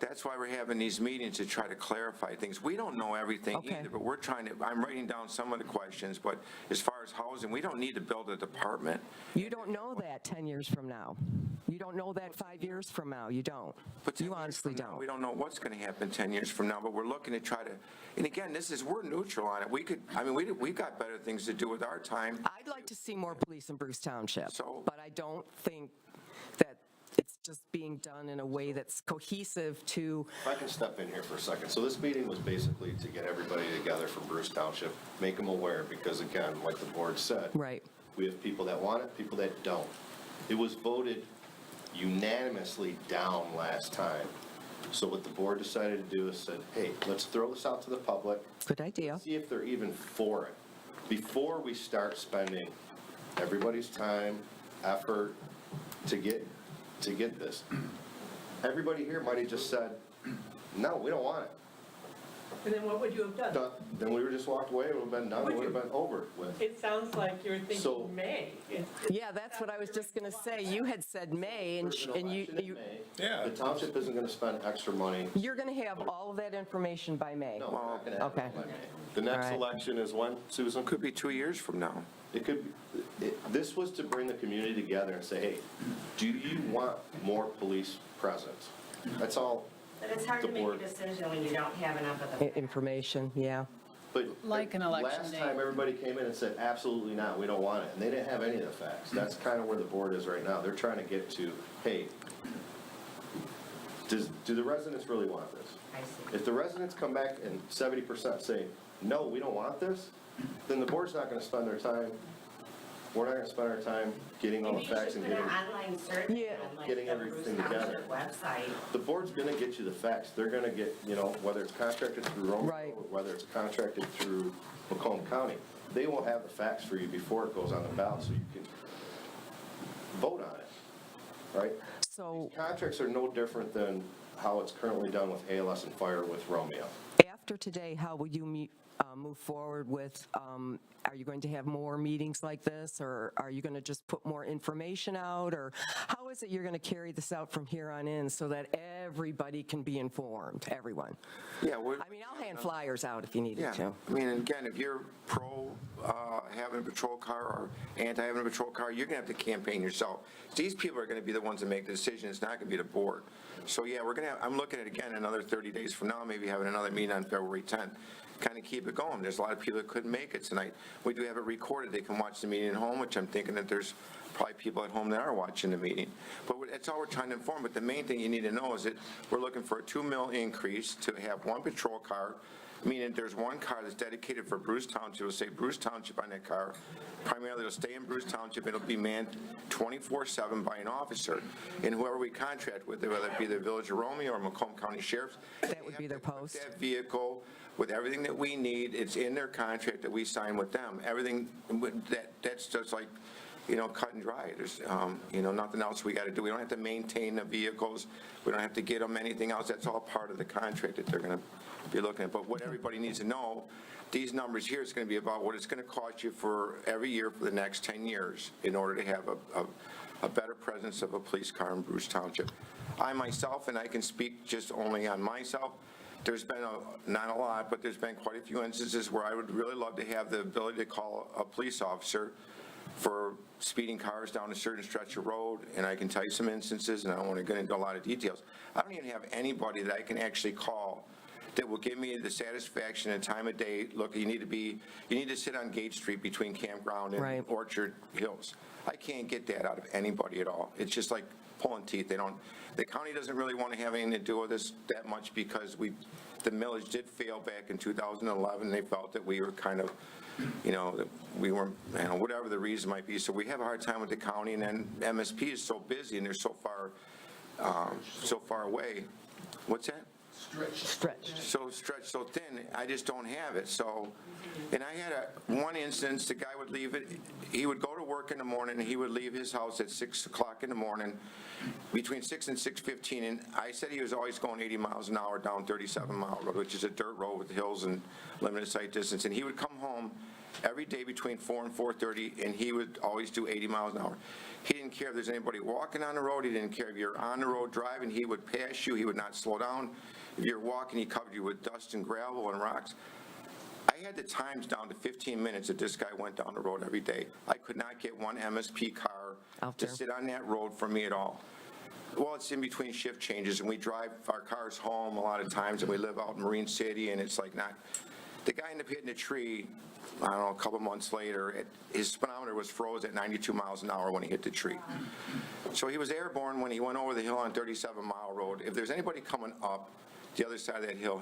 Speaker 1: That's why we're having these meetings, to try to clarify things. We don't know everything
Speaker 13: Okay.
Speaker 1: either, but we're trying to, I'm writing down some of the questions, but as far as housing, we don't need to build a department.
Speaker 13: You don't know that 10 years from now. You don't know that 5 years from now. You don't.
Speaker 1: But 10
Speaker 13: You
Speaker 1: years
Speaker 13: honestly
Speaker 1: from now,
Speaker 13: don't.
Speaker 1: We don't know what's going to happen 10 years from now, but we're looking to try to, and again, we're neutral on it. We've got better things to do with our time.
Speaker 13: I'd like to see more police in Bruce Township,
Speaker 1: So-
Speaker 13: but I don't think that it's just being done in a way that's cohesive to,
Speaker 14: If I can step in here for a second. So this meeting was basically to get everybody together from Bruce Township, make them aware, because again, like the board said.
Speaker 13: right.
Speaker 14: We have people that want it, people that don't. It was voted unanimously down last time. So what the board decided to do is said, hey, let's throw this out to the public,
Speaker 13: Good idea.
Speaker 14: see if they're even for it, before we start spending everybody's time, effort to get this. Everybody here might have just said, no, we don't want it.
Speaker 5: And then what would you have done?
Speaker 14: Done. Then we would have just walked away, it would have been done, it would have been over with.
Speaker 5: It sounds like you're
Speaker 14: So-
Speaker 5: thinking May.
Speaker 13: Yeah, that's what I was just going to say. You had said May, and
Speaker 14: There's an election in
Speaker 13: you,
Speaker 14: May.
Speaker 3: Yeah.
Speaker 14: The township isn't going to spend extra money.
Speaker 13: you're going to have all of that information by May.
Speaker 14: No, we're not going to have
Speaker 13: Okay.
Speaker 14: it by May. The next
Speaker 13: All right.
Speaker 14: election is when, Susan?
Speaker 1: Could be 2 years from now.
Speaker 14: It could, this was to bring the community together and say, hey, do you want more police presence? That's all.
Speaker 9: But it's hard
Speaker 14: The
Speaker 9: to make
Speaker 14: board-
Speaker 9: a decision when you don't have enough of the.
Speaker 13: Information, yeah.
Speaker 14: But
Speaker 2: Like an election
Speaker 14: last
Speaker 2: day.
Speaker 14: time, everybody came in and said, absolutely not, we don't want it. And they didn't have any of the facts. That's kind of where the board is right now. They're trying to get to, hey, do the residents really want this?
Speaker 9: I see.
Speaker 14: If the residents come back and 70% say, no, we don't want this, then the board's not going to spend their time, we're not going to spend our time getting all the
Speaker 9: Maybe you
Speaker 14: facts
Speaker 9: should
Speaker 14: and
Speaker 9: put an
Speaker 14: getting,
Speaker 9: online survey
Speaker 13: Yeah.
Speaker 9: on like
Speaker 14: Getting
Speaker 9: the Bruce
Speaker 14: everything together.
Speaker 9: Township website.
Speaker 14: the board's going to get you the facts. They're going to get, whether it's contracted through Romeo,
Speaker 13: Right.
Speaker 14: or whether it's contracted through Macomb County, they will have the facts for you before it goes on the ballot so you can vote on it, right?
Speaker 13: So
Speaker 14: Contracts are no different than how it's currently done with ALS and fire with Romeo.
Speaker 13: after today, how will you move forward with, are you going to have more meetings like this, or are you going to just put more information out, or how is it you're going to carry this out from here on in so that everybody can be informed, everyone?
Speaker 1: Yeah,
Speaker 13: I mean, I'll hand flyers out if you needed
Speaker 1: yeah.
Speaker 13: to.
Speaker 1: I mean, and again, if you're pro having a patrol car or anti having a patrol car, you're going to have to campaign yourself. These people are going to be the ones that make the decision. It's not going to be the board. So yeah, we're going to. I'm looking at again another 30 days from now, maybe having another meeting on February 10th. Kind of keep it going. There's a lot of people that couldn't make it tonight. We do have it recorded. They can watch the meeting at home, which I'm thinking that there's probably people at home that are watching the meeting. But that's all we're trying to inform. But the main thing you need to know is that we're looking for a $2 million increase to have one patrol car, meaning there's one car that's dedicated for Bruce Township. It'll say Bruce Township on that car. Primarily, it'll stay in Bruce Township. It'll be manned 24/7 by an officer. And whoever we contract with, whether it be the Village of Romeo or Macomb County Sheriffs,
Speaker 13: That would be their post.
Speaker 1: that vehicle with everything that we need. It's in their contract that we sign with them. Everything that's just like, cut and dry. There's, nothing else we got to do. We don't have to maintain the vehicles. We don't have to get them anything else. That's all part of the contract that they're going to be looking at. But what everybody needs to know, these numbers here is going to be about what it's going to cost you for every year for the next 10 years in order to have a better presence of a police car in Bruce Township. I myself, and I can speak just only on myself, there's been not a lot, but there's been quite a few instances where I would really love to have the ability to call a police officer for speeding cars down a certain stretch of road, and I can tell you some instances, and I don't want to get into a lot of details. I don't even have anybody that I can actually call that will give me the satisfaction and time of day. Look, you need to sit on Gate Street between Campground and
Speaker 13: Right.
Speaker 1: Orchard Hills. I can't get that out of anybody at all. It's just like pulling teeth. The county doesn't really want to have anything to do with this that much because the millage did fail back in 2011. They felt that we were kind of, that we weren't, whatever the reason might be. So we have a hard time with the county, and then MSP is so busy and they're so far away. What's that?
Speaker 13: Stretched.
Speaker 1: So stretched so thin, I just don't have it. So, and I had one instance, the guy would leave it, he would go to work in the morning, and he would leave his house at 6 o'clock in the morning, between 6 and 6:15, and I said he was always going 80 miles an hour down 37-mile road, which is a dirt road with hills and limited sight distance, and he would come home every day between 4 and 4:30, and he would always do 80 miles an hour. He didn't care if there's anybody walking on the road. He didn't care if you're on the road driving. He would pass you. He would not slow down. If you're walking, he covered you with dust and gravel and rocks. I had the times down to 15 minutes that this guy went down the road every day. I could not get one MSP car
Speaker 13: Out
Speaker 1: to
Speaker 13: there.
Speaker 1: sit on that road for me at all. Well, it's in between shift changes, and we drive our cars home a lot of times, and we live out in Marine City, and it's like not. The guy ended up hitting a tree, I don't know, a couple months later. His speedometer was froze at 92 miles an hour when he hit the tree. So he was airborne when he went over the hill on 37-mile road. If there's anybody coming up the other side of that hill,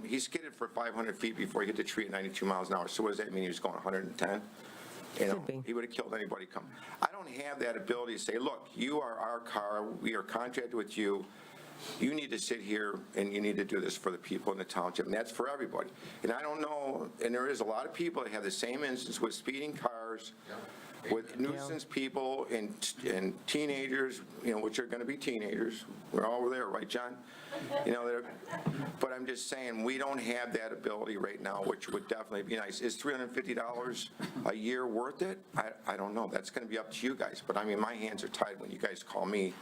Speaker 1: he skidded for 500 feet before he hit the tree at 92 miles an hour. So what does that mean? He was going 110?
Speaker 13: Could be.
Speaker 1: He would have killed anybody coming. I don't have that ability to say, look, you are our car, we are contracted with you, you need to sit here and you need to do this for the people in the township, and that's for everybody. And I don't know, and there is a lot of people that have the same instance with speeding cars, with nuisance people and teenagers, which are going to be teenagers. We're all there, right, John? But I'm just saying, we don't have that ability right now, which would definitely be nice. Is $350 a year worth it? I don't know. That's going to be up to you guys. But I mean, my hands are tied when you guys call me,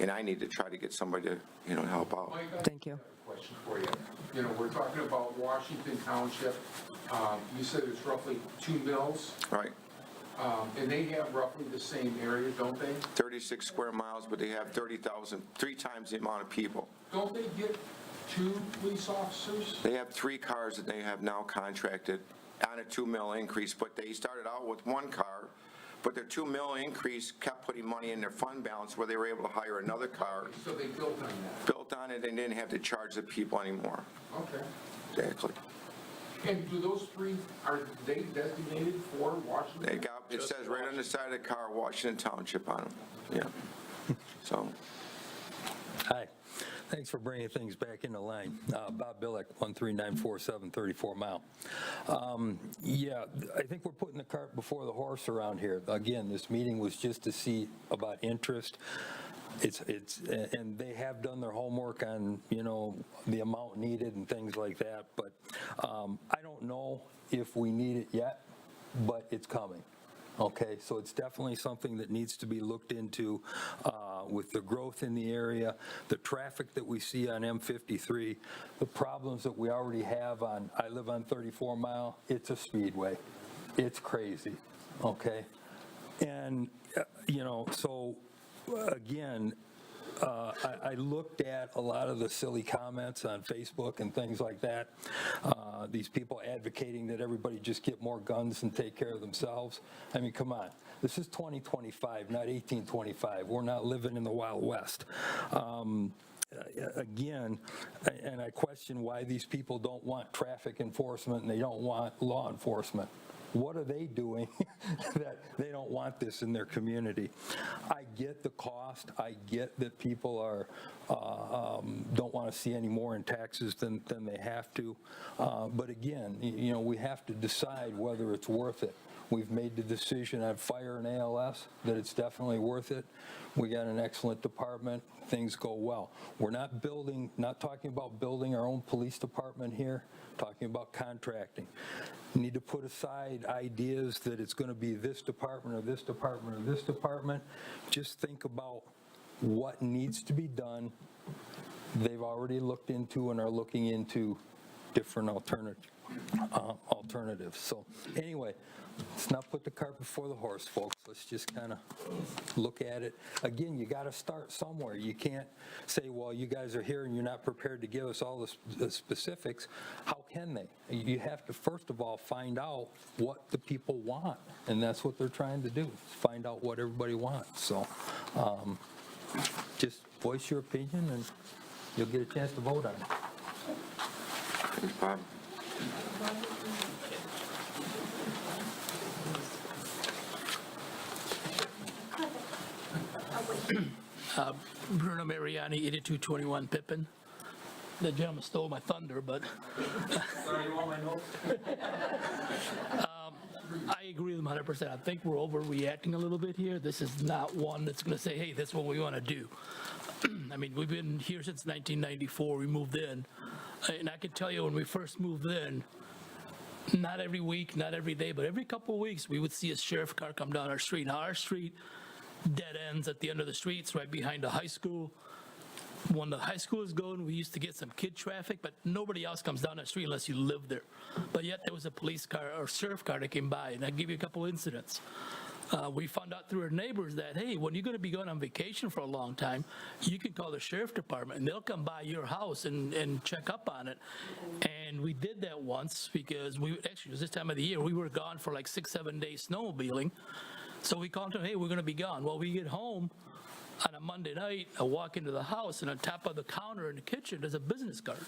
Speaker 1: and I need to try to get somebody to, help out.
Speaker 13: Thank you.
Speaker 15: Question for you. We're talking about Washington Township. You said it's roughly 2 mills,
Speaker 1: Right.
Speaker 15: and they have roughly the same area, don't they?
Speaker 1: 36 square miles, but they have 30,000, 3 times the amount of people.
Speaker 15: Don't they get 2 police officers?
Speaker 1: They have 3 cars that they have now contracted on a $2 million increase, but they started out with 1 car, but their $2 million increase kept putting money in their fund balance where they were able to hire another car,
Speaker 15: So they built on that?
Speaker 1: built on it, and didn't have to charge the people anymore.
Speaker 15: Okay.
Speaker 1: Exactly.
Speaker 15: And do those 3, are they designated for Washington?
Speaker 1: It says right on the side of the car, Washington Township on them. Yeah. So,
Speaker 16: Hi. Thanks for bringing things back into line. Bob Billick, 13947 34 Mile. Yeah, I think we're putting the cart before the horse around here. Again, this meeting was just to see about interest. and they have done their homework on, the amount needed and things like that, but I don't know if we need it yet, but it's coming. Okay, so it's definitely something that needs to be looked into with the growth in the area, the traffic that we see on M53, the problems that we already have I live on 34 Mile, it's a speedway. It's crazy, okay? And, so again, I looked at a lot of the silly comments on Facebook and things like that. These people advocating that everybody just get more guns and take care of themselves. I mean, come on. This is 2025, not 1825. We're not living in the Wild West. Again, and I question why these people don't want traffic enforcement and they don't want law enforcement. What are they doing that they don't want this in their community? I get the cost. I get that people are don't want to see any more in taxes than they have to. But again, we have to decide whether it's worth it. We've made the decision on fire and ALS that it's definitely worth it. We got an excellent department. Things go well. We're not talking about building our own police department here, talking about contracting. We need to put aside ideas that it's going to be this department or this department or this department. Just think about what needs to be done. They've already looked into and are looking into different alternatives. So anyway, let's not put the cart before the horse, folks. Let's just kind of look at it. Again, you got to start somewhere. You can't say, well, you guys are here and you're not prepared to give us all the specifics. How can they? You have to, first of all, find out what the people want. And that's what they're trying to do, find out what everybody wants. So just voice your opinion and you'll get a chance to vote on it.
Speaker 1: Thanks, Bob.
Speaker 17: Bruno Mariani, 8221 Pippin. The gentleman stole my thunder, but
Speaker 12: Sorry, you want my note?
Speaker 17: I agree with him 100%. I think we're overreacting a little bit here. This is not one that's going to say, hey, that's what we want to do. I mean, we've been here since 1994. We moved in. And I can tell you when we first moved in, not every week, not every day, but every couple of weeks, we would see a sheriff car come down our street. Now, our street dead ends at the end of the street. It's right behind the high school. When the high school is going, we used to get some kid traffic, but nobody else comes down the street unless you live there. But yet there was a police car or sheriff car that came by, and I'll give you a couple incidents. We found out through our neighbors that, hey, when you're going to be going on vacation for a long time, you can call the sheriff department, and they'll come by your house and check up on it. And we did that once because actually, it was this time of the year, we were gone for like 6-7 days snowmobiling. So we called them, hey, we're going to be gone. Well, we get home on a Monday night, I walk into the house, and on top of the counter in the kitchen, there's a business card.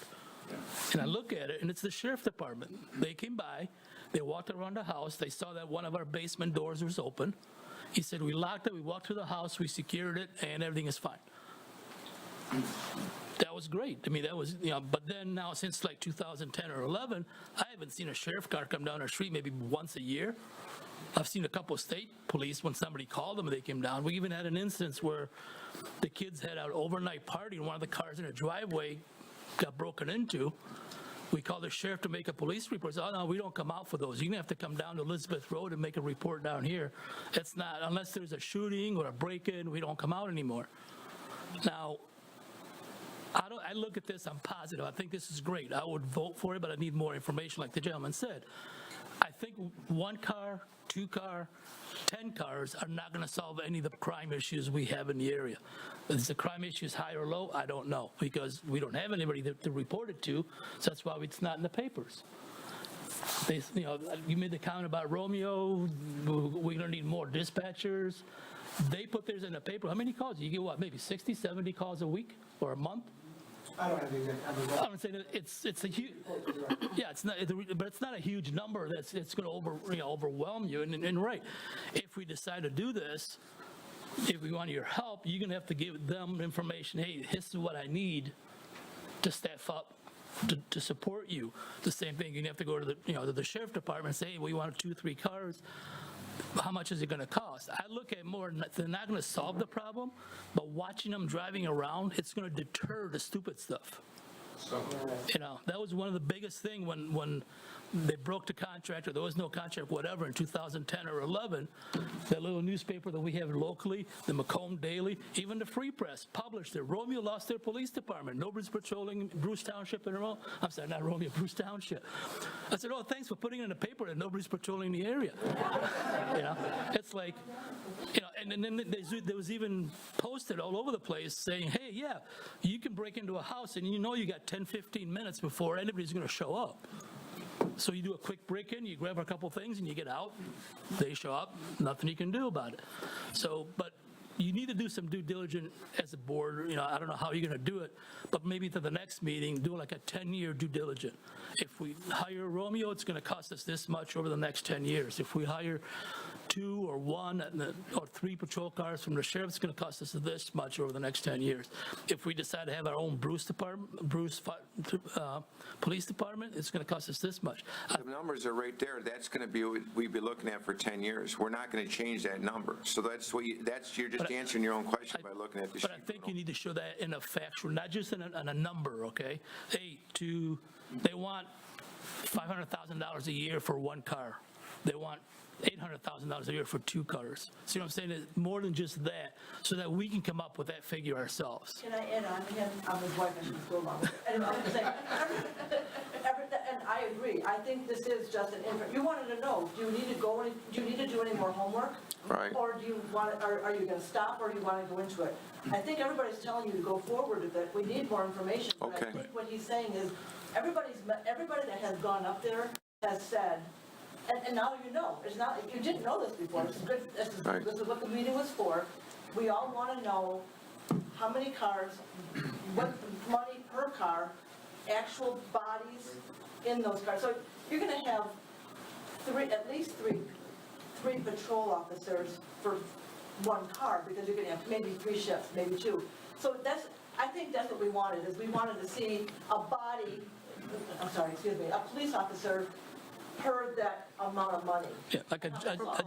Speaker 17: And I look at it, and it's the sheriff department. They came by, they walked around the house, they saw that one of our basement doors was open. He said, we locked it, we walked through the house, we secured it, and everything is fine. That was great. I mean, that was, but then now since like 2010 or 11, I haven't seen a sheriff car come down our street maybe once a year. I've seen a couple of state police when somebody called them and they came down. We even had an instance where the kids had an overnight party and one of the cars in a driveway got broken into. We called the sheriff to make a police report. Oh, no, we don't come out for those. You're going to have to come down to Elizabeth Road and make a report down here. It's not, unless there's a shooting or a break-in, we don't come out anymore. Now, I look at this, I'm positive. I think this is great. I would vote for it, but I need more information, like the gentleman said. I think 1 car, 2 car, 10 cars are not going to solve any of the crime issues we have in the area. Is the crime issues high or low? I don't know, because we don't have anybody to report it to, so that's why it's not in the papers. You made the comment about Romeo, we're going to need more dispatchers. They put theirs in the paper. How many calls? You get what, maybe 60, 70 calls a week or a month?
Speaker 12: I don't have the exact number.
Speaker 17: I'm saying it's a huge, yeah, it's not, but it's not a huge number that's it's going to overwhelm you. And right, if we decide to do this, if we want your help, you're going to have to give them information. Hey, this is what I need to staff up to support you. The same thing, you have to go to the to the sheriff department and say, hey, we want 2-3 cars. how much is it going to cost? I look at more, they're not going to solve the problem, but watching them driving around, it's going to deter the stupid stuff. You know, that was one of the biggest thing when they broke the contract, or there was no contract, whatever, in 2010 or 11, that little newspaper that we have locally, the Macomb Daily, even the Free Press published it. Romeo lost their police department. Nobody's patrolling Bruce Township anymore. I'm sorry, not Romeo, Bruce Township. I said, oh, thanks for putting it in the paper that nobody's patrolling the area. You know, it's like, you know, and then there was even posted all over the place saying, hey, yeah, you can break into a house and you know you got 10, 15 minutes before anybody's going to show up. So you do a quick break-in, you grab a couple things and you get out, they show up, nothing you can do about it. So, but you need to do some due diligence as a board, you know, I don't know how you're going to do it, but maybe to the next meeting, do like a 10-year due diligence. If we hire Romeo, it's going to cost us this much over the next 10 years. If we hire 2 or 1 or 3 patrol cars from the sheriff, it's going to cost us this much over the next 10 years. If we decide to have our own Bruce police department, it's going to cost us this much.
Speaker 1: The numbers are right there. That's going to be what we'd be looking at for 10 years. We're not going to change that number. So that's what you're just answering your own question by looking at the sheet.
Speaker 17: But I think you need to show that in a factual, not just in a number, okay? They want $500,000 a year for 1 car. They want $800,000 a year for 2 cars. See what I'm saying? It's more than just that, so that we can come up with that figure ourselves.
Speaker 5: Can I add on again? I'm his wife, I should go along with it. And I'm just saying, and I agree, I think this is just an info. You wanted to know, do you need to do any more homework?
Speaker 1: Right.
Speaker 5: Or do you want, are you gonna stop, or do you wanna go into it? I think everybody's telling you to go forward with it. We need more information. But
Speaker 1: Okay.
Speaker 5: I think what he's saying is, everybody that has gone up there has said, and now you know, it's not, you didn't know this before, this is good, this is what the meeting was for. We all want to know how many cars, what money per car, actual bodies in those cars. So you're going to have at least three patrol officers for 1 car, because you're going to have maybe 3 shifts, maybe 2. So I think that's what we wanted, is we wanted to see a police officer per that amount of money.
Speaker 17: Yeah, like a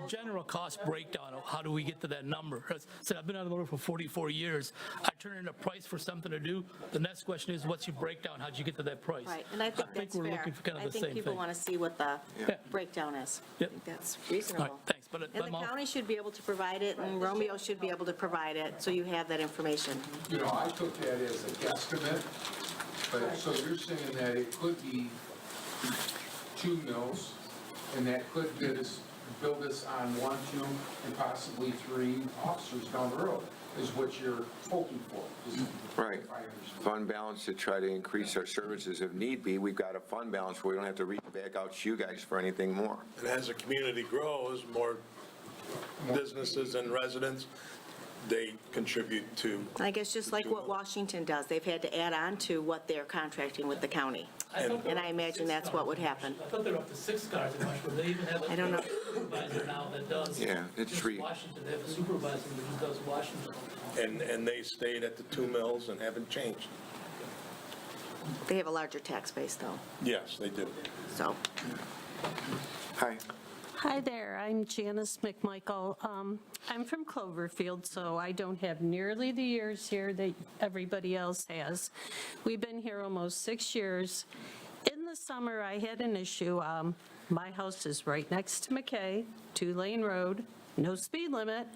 Speaker 17: general cost breakdown of how do we get to that number. So I've been on the road for 44 years. I turn in a price for something to do. The next question is, what's your breakdown? How'd you get to that price?
Speaker 9: Right, and I think that's
Speaker 17: we're
Speaker 9: fair.
Speaker 17: looking for kind of
Speaker 9: I
Speaker 17: the
Speaker 9: think
Speaker 17: same
Speaker 9: people
Speaker 17: thing.
Speaker 9: want to see what the
Speaker 17: Yeah.
Speaker 9: breakdown is.
Speaker 17: Yep.
Speaker 9: I think that's
Speaker 17: All right,
Speaker 9: reasonable.
Speaker 17: thanks. But
Speaker 9: And the county should be able to provide it, and Romeo should be able to provide it, so you have that information.
Speaker 15: You know, I took that as a guesstimate, but, so you're saying that it could be 2 mills, and that could build us on 1, 2, and possibly 3 officers down the road, is what you're hoping for.
Speaker 1: Right. Fund balance to try to increase our services if need be. We've got a fund balance where we don't have to reach back out to you guys for anything more.
Speaker 3: And as the community grows, more businesses and residents, they contribute to.
Speaker 9: I guess just like what Washington does, they've had to add on to what they're contracting with the county. And I imagine that's what would happen.
Speaker 17: I thought they were up to 6 cars in Washington. They even have
Speaker 9: I don't know.
Speaker 17: a supervisor now that does.
Speaker 1: Yeah, it's
Speaker 17: just
Speaker 1: free.
Speaker 17: Washington, they have a supervisor that does Washington.
Speaker 3: And they stayed at the 2 mills and haven't changed.
Speaker 9: They have a larger tax base, though,
Speaker 3: Yes, they do.
Speaker 9: so.
Speaker 1: Hi.
Speaker 18: Hi there, I'm Janice McMichael. I'm from Cloverfield, so I don't have nearly the years here that everybody else has. We've been here almost 6 years. In the summer, I had an issue. My house is right next to McKay, 2-lane road, no speed limit.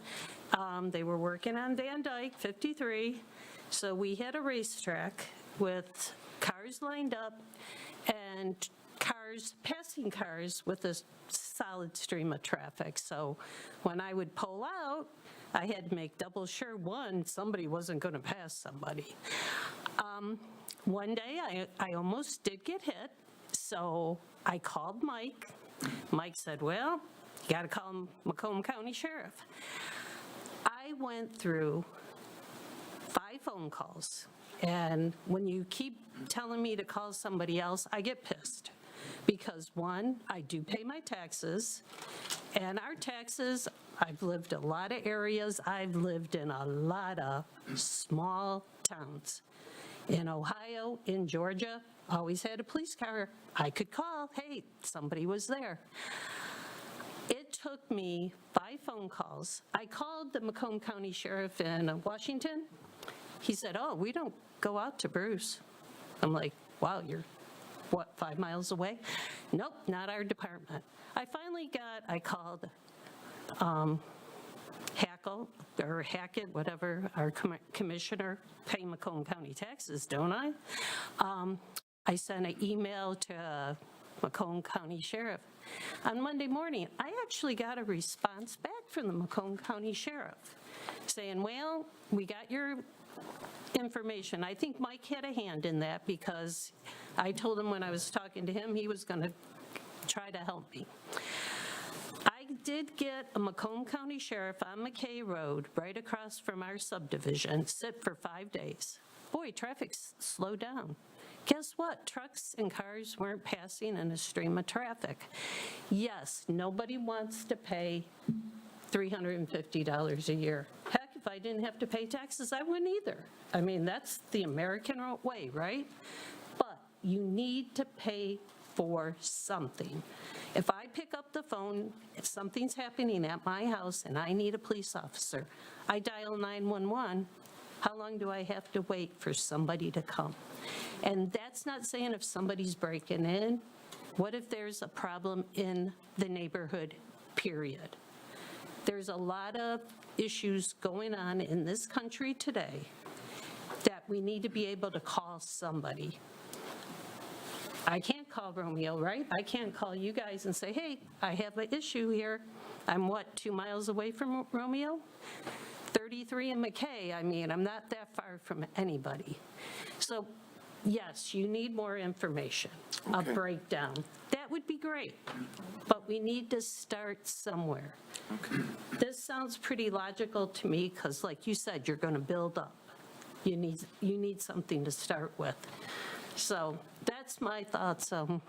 Speaker 18: They were working on Van Dyke, 53, so we had a racetrack with cars lined up and passing cars with a solid stream of traffic. So when I would pull out, I had to make double sure, one, somebody wasn't going to pass somebody. One day I almost did get hit, so I called Mike. Mike said, well, you got to call Macomb County Sheriff. I went through 5 phone calls, and when you keep telling me to call somebody else, I get pissed. Because 1, I do pay my taxes, and our taxes, I've lived a lot of areas, I've lived in a lot of small towns. In Ohio, in Georgia, always had a police car. I could call, hey, somebody was there. It took me 5 phone calls. I called the Macomb County Sheriff in Washington. He said, oh, we don't go out to Bruce. I'm like, wow, you're, what, 5 miles away? Nope, not our department. I called Hackett, whatever, our commissioner, pay Macomb County taxes, don't I? I sent an email to Macomb County Sheriff. On Monday morning, I actually got a response back from the Macomb County Sheriff saying, well, we got your information. I think Mike had a hand in that because I told him when I was talking to him, he was going to try to help me. I did get a Macomb County Sheriff on McKay Road, right across from our subdivision, sit for 5 days. Boy, traffic slowed down. Guess what? Trucks and cars weren't passing in a stream of traffic. Yes, nobody wants to pay $350 a year. Heck, if I didn't have to pay taxes, I wouldn't either. I mean, that's the American way, right? But you need to pay for something. If I pick up the phone, if something's happening at my house and I need a police officer, I dial 911, how long do I have to wait for somebody to come? And that's not saying if somebody's breaking in. What if there's a problem in the neighborhood, period? There's a lot of issues going on in this country today that we need to be able to call somebody. I can't call Romeo, right? I can't call you guys and say, hey, I have an issue here. I'm 2 miles away from Romeo? 33 in McKay, I mean, I'm not that far from anybody. So, yes, you need more information, a breakdown. That would be great, but we need to start somewhere. This sounds pretty logical to me because, like you said, you're going to build up. You need something to start with. So that's my thoughts. I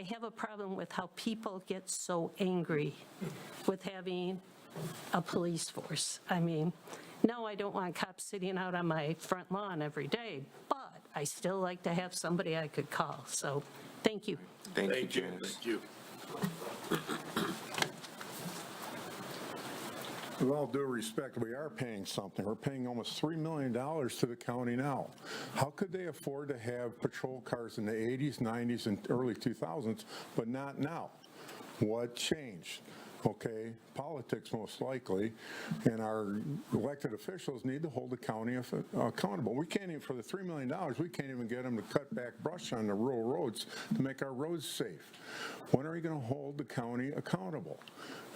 Speaker 18: have a problem with how people get so angry with having a police force. I mean, no, I don't want cops sitting out on my front lawn every day, but I still like to have somebody I could call. So thank you.
Speaker 1: Thank you, Janice.
Speaker 3: Thank you.
Speaker 10: With all due respect, we are paying something. We're paying almost $3 million to the county now. How could they afford to have patrol cars in the 80s, 90s, and early 2000s, but not now? What changed? Okay, politics most likely, and our elected officials need to hold the county accountable. We can't even, for the $3 million, we can't even get them to cut back brush on the rural roads to make our roads safe. When are we going to hold the county accountable?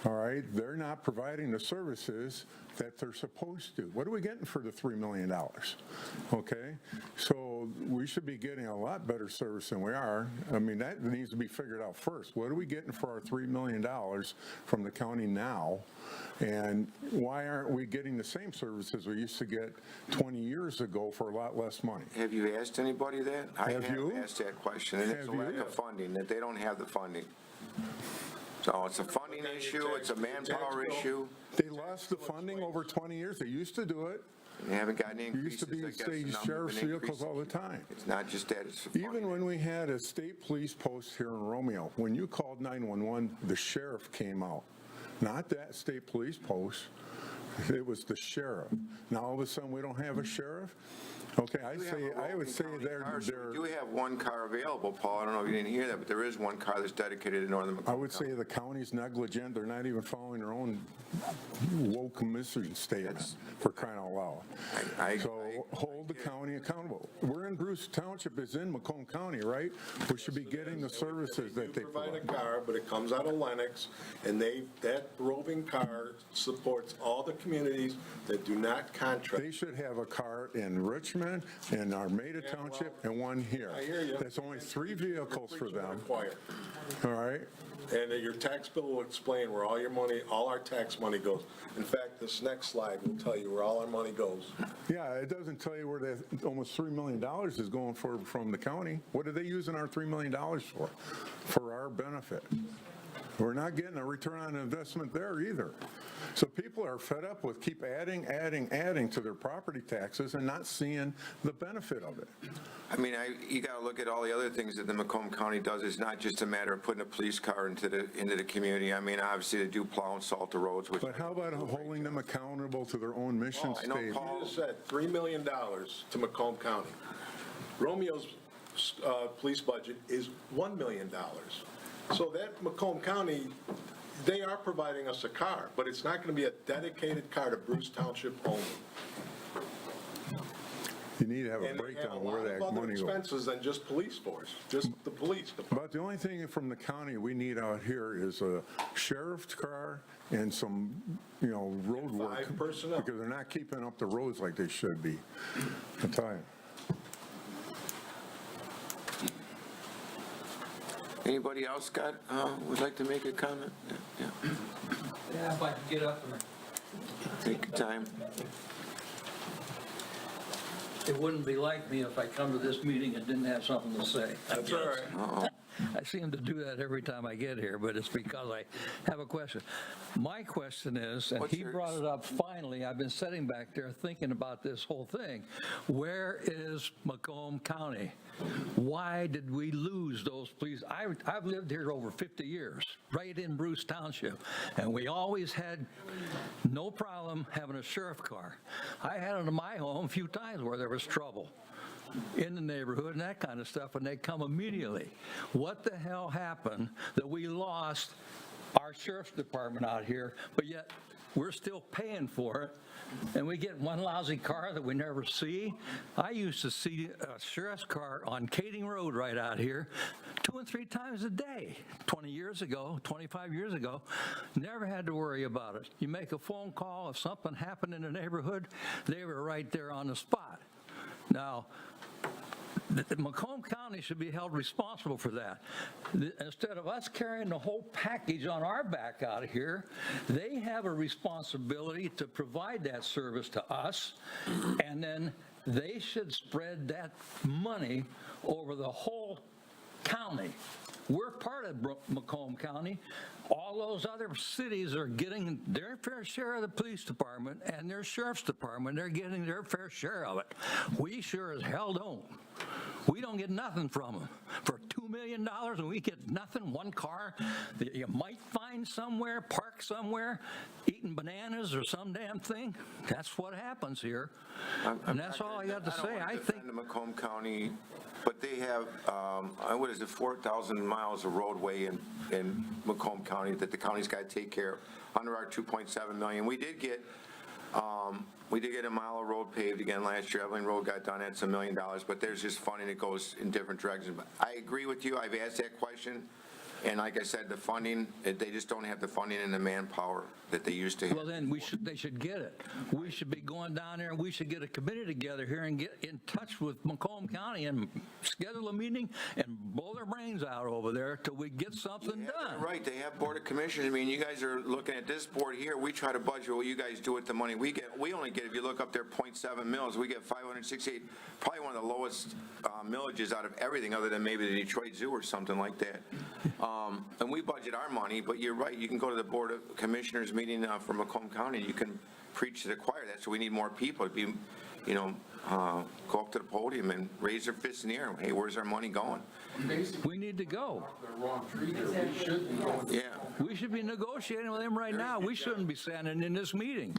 Speaker 10: All right, they're not providing the services that they're supposed to. What are we getting for the $3 million? Okay, so we should be getting a lot better service than we are. I mean, that needs to be figured out first. What are we getting for our $3 million from the county now? And why aren't we getting the same services we used to get 20 years ago for a lot less money?
Speaker 1: Have you asked anybody that? I have
Speaker 10: you?
Speaker 1: asked that question, and it's a lack of funding, that they don't have the funding. So it's a funding issue, it's a manpower issue.
Speaker 10: They lost the funding over 20 years. They used to do it.
Speaker 1: They haven't gotten increases.
Speaker 10: Used to be state sheriff's vehicles all the time.
Speaker 1: It's not just that, it's the funding.
Speaker 10: Even when we had a state police post here in Romeo, when you called 911, the sheriff came out. Not that state police post, it was the sheriff. Now all of a sudden we don't have a sheriff? Okay, I would say they're.
Speaker 1: We do have one car available, Paul. I don't know if you didn't hear that, but there is one car that's dedicated to Northern Macomb.
Speaker 10: I would say the county's negligent. They're not even following their own woke mission statement, for crying out loud. So hold the county accountable. We're in Bruce Township, is in Macomb County, right? We should be getting the services that they
Speaker 3: provide. A car, but it comes out of Lennox, and that roving car supports all the communities that do not contract.
Speaker 10: They should have a car in Richmond, in Armada Township, and one here.
Speaker 3: I hear you.
Speaker 10: That's only 3 vehicles for them.
Speaker 3: Required.
Speaker 10: All right?
Speaker 3: And your tax bill will explain where all your money, all our tax money goes. In fact, this next slide will tell you where all our money goes.
Speaker 10: Yeah, it doesn't tell you where that almost $3 million is going from the county. What are they using our $3 million for? For our benefit. We're not getting a return on investment there either. So people are fed up with keep adding to their property taxes and not seeing the benefit of it.
Speaker 1: I mean, you got to look at all the other things that the Macomb County does. It's not just a matter of putting a police car into the community. I mean, obviously they do plow and salt the roads. Which
Speaker 10: But how about holding them accountable to their own mission
Speaker 1: I know
Speaker 10: statement?
Speaker 1: Paul-
Speaker 3: You just said $3 million to Macomb County. Romeo's police budget is $1 million. So that Macomb County, they are providing us a car, but it's not going to be a dedicated car to Bruce Township only.
Speaker 10: You need to have a
Speaker 3: And they have a
Speaker 10: breakdown where
Speaker 3: lot
Speaker 10: that
Speaker 3: of other
Speaker 10: money goes.
Speaker 3: expenses than just police force, just the police department.
Speaker 10: But the only thing from the county we need out here is a sheriff's car and some, road work.
Speaker 3: 5 personnel.
Speaker 10: Because they're not keeping up the roads like they should be. I tell you.
Speaker 1: Anybody else would like to make a comment? Yeah.
Speaker 16: Yeah, if I could get up and
Speaker 1: Take your time.
Speaker 16: it wouldn't be like me if I come to this meeting and didn't have something to say.
Speaker 3: That's all right.
Speaker 1: Uh-oh.
Speaker 16: I seem to do that every time I get here, but it's because I have a question. My question is, and he brought it up finally, I've been sitting back there thinking about this whole thing. Where is Macomb County? Why did we lose those police? I've lived here over 50 years, right in Bruce Township, and we always had no problem having a sheriff car. I had it in my home a few times where there was trouble in the neighborhood and that kind of stuff, and they come immediately. What the hell happened that we lost our sheriff's department out here, but yet we're still paying for it, and we get one lousy car that we never see? I used to see a sheriff's car on Kading Road right out here 2 and 3 times a day 20 years ago, 25 years ago. Never had to worry about it. You make a phone call, if something happened in the neighborhood, they were right there on the spot. Now, Macomb County should be held responsible for that. Instead of us carrying the whole package on our back out of here, they have a responsibility to provide that service to us, and then they should spread that money over the whole county. We're part of Macomb County. All those other cities are getting their fair share of the police department and their sheriff's department. They're getting their fair share of it. We sure as hell don't. We don't get nothing from them. For $2 million and we get nothing, one car that you might find somewhere, park somewhere, eating bananas or some damn thing. That's what happens here. And that's all I got to say. I think
Speaker 1: the Macomb County, but they have, what is it, 4,000 miles of roadway in Macomb County that the county's got to take care of under our $2.7 million. We did get a mile of road paved again last year. Evelyn Road got done, that's $1 million, but there's just funding that goes in different directions. But I agree with you, I've asked that question, and like I said, the funding, they just don't have the funding and the manpower that they used to have.
Speaker 16: Well, then they should get it. We should be going down there and we should get a committee together here and get in touch with Macomb County and schedule a meeting and blow their brains out over there till we get something done.
Speaker 1: Right, they have Board of Commissioners. I mean, you guys are looking at this board here. We try to budget what you guys do with the money we get. We only get, if you look up there, 0.7 mils. We get 568, probably one of the lowest millages out of everything other than maybe the Detroit Zoo or something like that. And we budget our money, but you're right. You can go to the Board of Commissioners meeting for Macomb County. You can preach to the choir. That's why we need more people to be, go up to the podium and raise their fists in the air. Hey, where's our money going?
Speaker 16: We need to go.
Speaker 15: The wrong tree there. We should be going.
Speaker 1: Yeah.
Speaker 16: We should be negotiating with them right now. We shouldn't be standing in this meeting.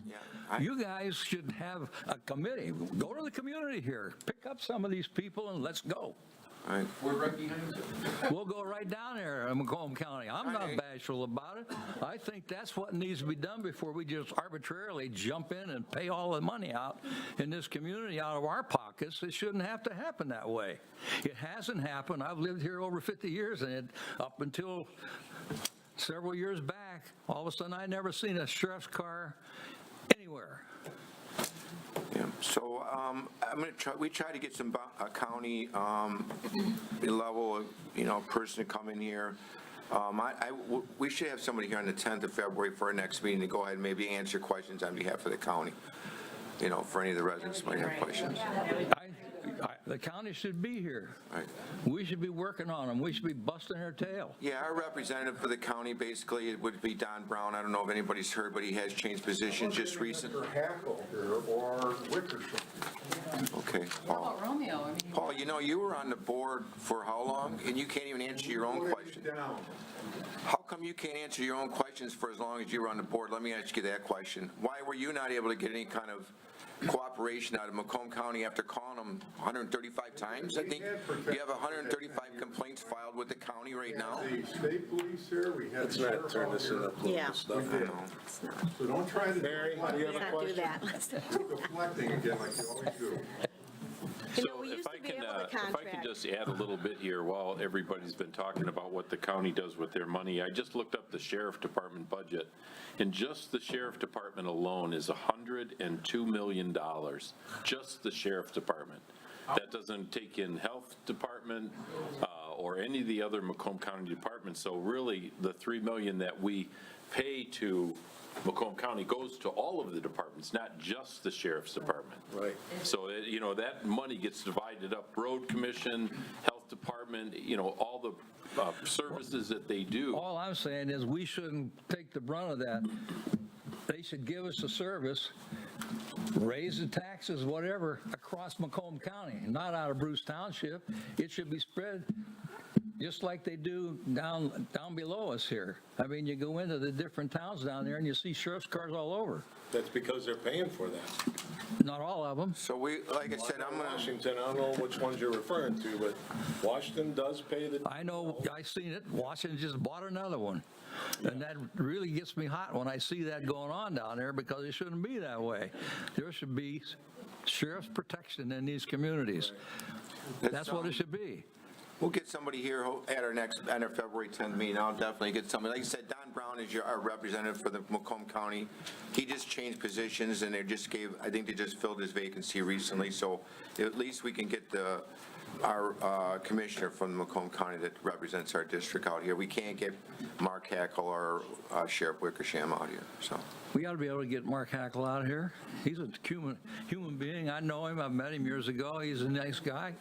Speaker 16: You guys should have a committee. Go to the community here. Pick up some of these people and let's go.
Speaker 1: Right.
Speaker 15: We're right behind you.
Speaker 16: We'll go right down there in Macomb County. I'm not bashful about it. I think that's what needs to be done before we just arbitrarily jump in and pay all the money out in this community out of our pockets. It shouldn't have to happen that way. It hasn't happened. I've lived here over 50 years, and up until several years back, all of a sudden I never seen a sheriff's car anywhere.
Speaker 1: Yeah, so I'm going to try, we try to get some county level, person to come in here. We should have somebody here on the 10th of February for our next meeting to go ahead and maybe answer questions on behalf of the county, for any of the residents who might have questions.
Speaker 16: The county should be here.
Speaker 1: Right.
Speaker 16: We should be working on them. We should be busting their tail.
Speaker 1: Yeah, our representative for the county, basically, it would be Don Brown. I don't know if anybody's heard, but he has changed positions just recently.
Speaker 10: Or Hackle here, or Wickersham.
Speaker 1: Okay, Paul.
Speaker 2: Romeo, I mean.
Speaker 1: Paul, you know, you were on the board for how long? And you can't even answer your own question.
Speaker 10: Down.
Speaker 1: How come you can't answer your own questions for as long as you were on the board? Let me ask you that question. Why were you not able to get any kind of cooperation out of Macomb County after calling them 135 times? I think you have 135 complaints filed with the county right now.
Speaker 10: The state police here, we had.
Speaker 3: Let's not turn this into
Speaker 9: Yeah.
Speaker 3: political stuff.
Speaker 1: I know.
Speaker 10: So don't try to.
Speaker 3: Mary, do you have a
Speaker 9: Let's not do
Speaker 3: question?
Speaker 9: that.
Speaker 10: You're deflecting again like you always do.
Speaker 9: You know,
Speaker 4: So
Speaker 9: we
Speaker 4: if
Speaker 9: used
Speaker 4: I
Speaker 9: to be
Speaker 4: can,
Speaker 9: able to
Speaker 4: if I can
Speaker 9: contract.
Speaker 4: just add a little bit here, while everybody's been talking about what the county does with their money, I just looked up the sheriff department budget, and just the sheriff department alone is $102 million, just the sheriff department. That doesn't take in health department or any of the other Macomb County departments, so really, the $3 million that we pay to Macomb County goes to all of the departments, not just the sheriff's department.
Speaker 3: Right.
Speaker 4: So, you know, that money gets divided up, road commission, health department, you know, all the services that they do.
Speaker 16: All I'm saying is we shouldn't take the brunt of that. They should give us a service, raise the taxes, whatever, across Macomb County, not out of Bruce Township. It should be spread just like they do down below us here. I mean, you go into the different towns down there and you see sheriff's cars all over.
Speaker 3: That's because they're paying for that.
Speaker 16: Not all of them.
Speaker 1: So we, like I said, I'm gonna,
Speaker 3: Washington, I don't know which ones you're referring to, but Washington does pay the.
Speaker 16: I know, I seen it. Washington just bought another one. And that really gets me hot when I see that going on down there, because it shouldn't be that way. There should be sheriff's protection in these communities. That's what it should be.
Speaker 1: we'll get somebody here at our February 10th meeting. I'll definitely get somebody. Like I said, Don Brown is our representative for the Macomb County. He just changed positions, and I think they just filled his vacancy recently, so at least we can get our commissioner from the Macomb County that represents our district out here. We can't get Mark Hackle or Sheriff Wickersham out here, so.
Speaker 16: We ought to be able to get Mark Hackle out here. He's a human being. I know him. I met him years ago. He's a nice guy.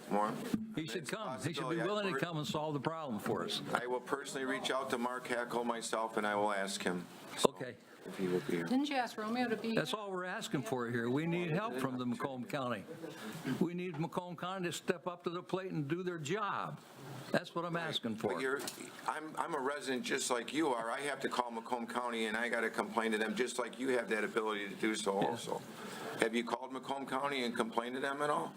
Speaker 16: He should come. He should be willing to come and solve the problem for us.
Speaker 1: I will personally reach out to Mark Hackle myself, and I will ask him.
Speaker 16: Okay.
Speaker 1: If he will be here.
Speaker 2: Didn't you ask Romeo to be?
Speaker 16: That's all we're asking for here. We need help from the Macomb County. We need Macomb County to step up to the plate and do their job. That's what I'm asking for.
Speaker 1: But I'm a resident just like you are. I have to call Macomb County, and I got to complain to them just like you have that ability to do so also. Have you called Macomb County and complained to them at all?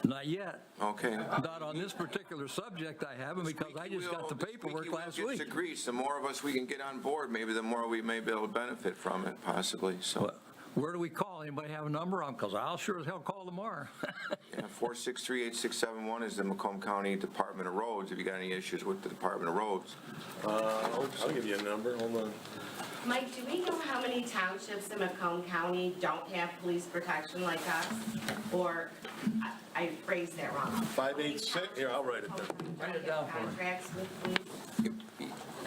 Speaker 16: Not yet.
Speaker 1: Okay.
Speaker 16: Not on this particular subject I haven't, because I just got the paperwork last week.
Speaker 1: It's grease. The more of us we can get on board, maybe the more we may be able to benefit from it, possibly, so.
Speaker 16: Where do we call? Anybody have a number? Because I'll sure as hell call tomorrow.
Speaker 1: Yeah, 463-8671 is the Macomb County Department of Roads, if you got any issues with the Department of Roads.
Speaker 3: I'll give you a number, hold on.
Speaker 9: Mike, do we know how many townships in Macomb County don't have police protection like us? Or, I phrased that wrong.
Speaker 3: 586, here, I'll write it down.
Speaker 16: Write it down for me.
Speaker 9: Contracts with police?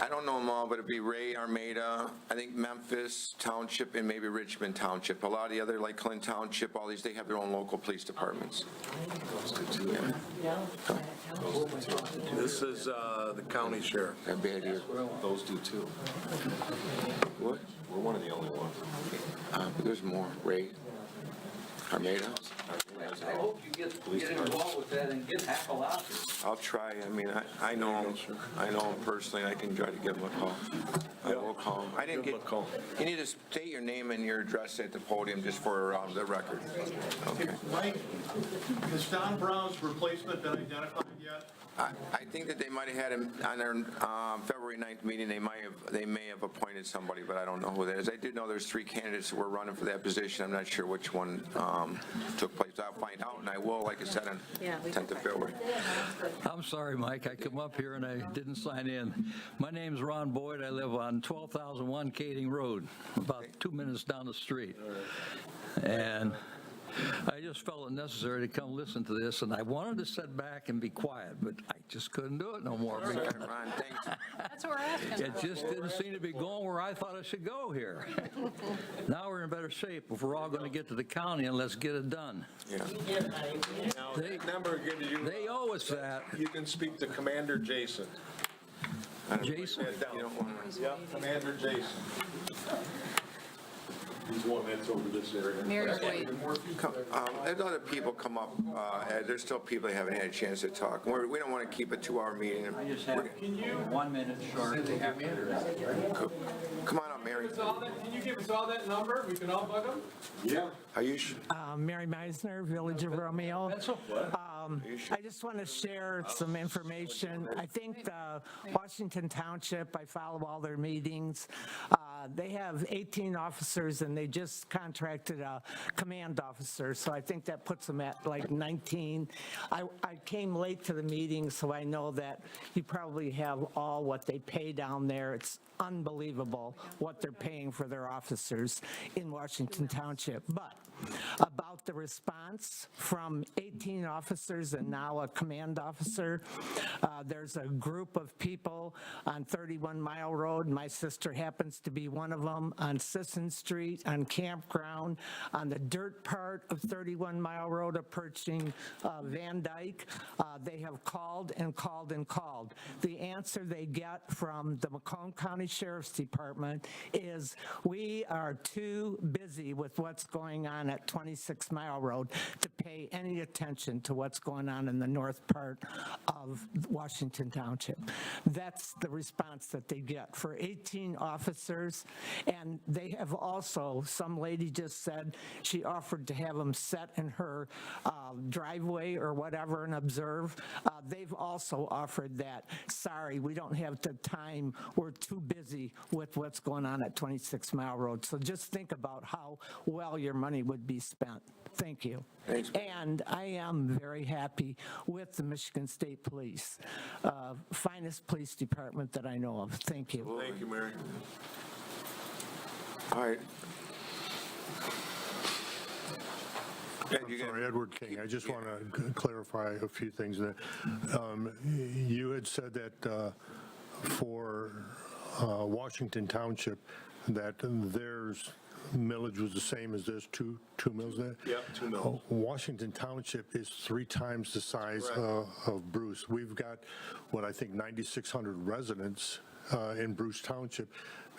Speaker 1: I don't know them all, but it'd be Ray, Armada, I think Memphis Township, and maybe Richmond Township. A lot of the other, like Clinton Township, all these, they have their own local police departments.
Speaker 3: This is the county sheriff.
Speaker 1: That'd be idea.
Speaker 14: Those do too.
Speaker 1: What?
Speaker 14: We're one of the only ones.
Speaker 1: There's more. Ray, Armada.
Speaker 16: I hope you get involved with that and get Hackle out there.
Speaker 1: I'll try. I mean, I know him. I know him personally, and I can try to give him a call. I will call him. I didn't get. You need to state your name and your address at the podium just for the record. Okay.
Speaker 11: Mike, has Don Brown's replacement been identified yet?
Speaker 1: I think that they might have had him on their February 9th meeting. They may have appointed somebody, but I don't know who that is. I do know there's 3 candidates who were running for that position. I'm not sure which one took place. I'll find out, and I will, like I said, on 10th of February.
Speaker 16: I'm sorry, Mike. I come up here and I didn't sign in. My name's Ron Boyd. I live on 12,001 Kading Road, about 2 minutes down the street. And I just felt it necessary to come listen to this, and I wanted to sit back and be quiet, but I just couldn't do it no more.
Speaker 1: Ron, thanks.
Speaker 2: That's what we're asking
Speaker 16: It
Speaker 2: for.
Speaker 16: just didn't seem to be going where I thought it should go here. Now we're in better shape. If we're all going to get to the county, and let's get it done.
Speaker 1: Yeah. Now, that number gives you.
Speaker 16: They owe us that.
Speaker 3: You can speak to Commander Jason.
Speaker 16: Jason?
Speaker 3: You don't want to. Yeah, Commander Jason. He's one that's over this area.
Speaker 2: Mary's waiting.
Speaker 1: There's other people come up, there's still people that haven't had a chance to talk. We don't want to keep a 2-hour meeting.
Speaker 7: I just have 1 minute short after.
Speaker 1: Come on up, Mary.
Speaker 19: Can you give us all that number? We can all bug them?
Speaker 1: Yeah. Are you
Speaker 20: Mary Meisner, Village of Romeo. I just want to share some information. I think Washington Township, I follow all their meetings. They have 18 officers and they just contracted a command officer, so I think that puts them at like 19. I came late to the meeting, so I know that you probably have all what they pay down there. It's unbelievable what they're paying for their officers in Washington Township. But about the response from 18 officers and now a command officer, there's a group of people on 31 Mile Road. My sister happens to be one of them, on Sisson Street, on Campground, on the dirt part of 31 Mile Road approaching Van Dyke. They have called and called and called. The answer they get from the Macomb County Sheriff's Department is, we are too busy with what's going on at 26 Mile Road to pay any attention to what's going on in the north part of Washington Township. That's the response that they get for 18 officers. And they have also, some lady just said she offered to have them set in her driveway or whatever and observe. They've also offered that. Sorry, we don't have the time. We're too busy with what's going on at 26 Mile Road. So just think about how well your money would be spent. Thank you.
Speaker 1: Thanks.
Speaker 20: And I am very happy with the Michigan State Police, finest police department that I know of. Thank you.
Speaker 3: Thank you, Mary.
Speaker 1: All right.
Speaker 11: I'm sorry, Edward King. I just want to clarify a few things. You had said that for Washington Township, that theirs millage was the same as this, two mills there?
Speaker 3: Yeah, 2 mills.
Speaker 11: Washington Township is 3 times the size of Bruce. We've got, what I think, 9,600 residents in Bruce Township,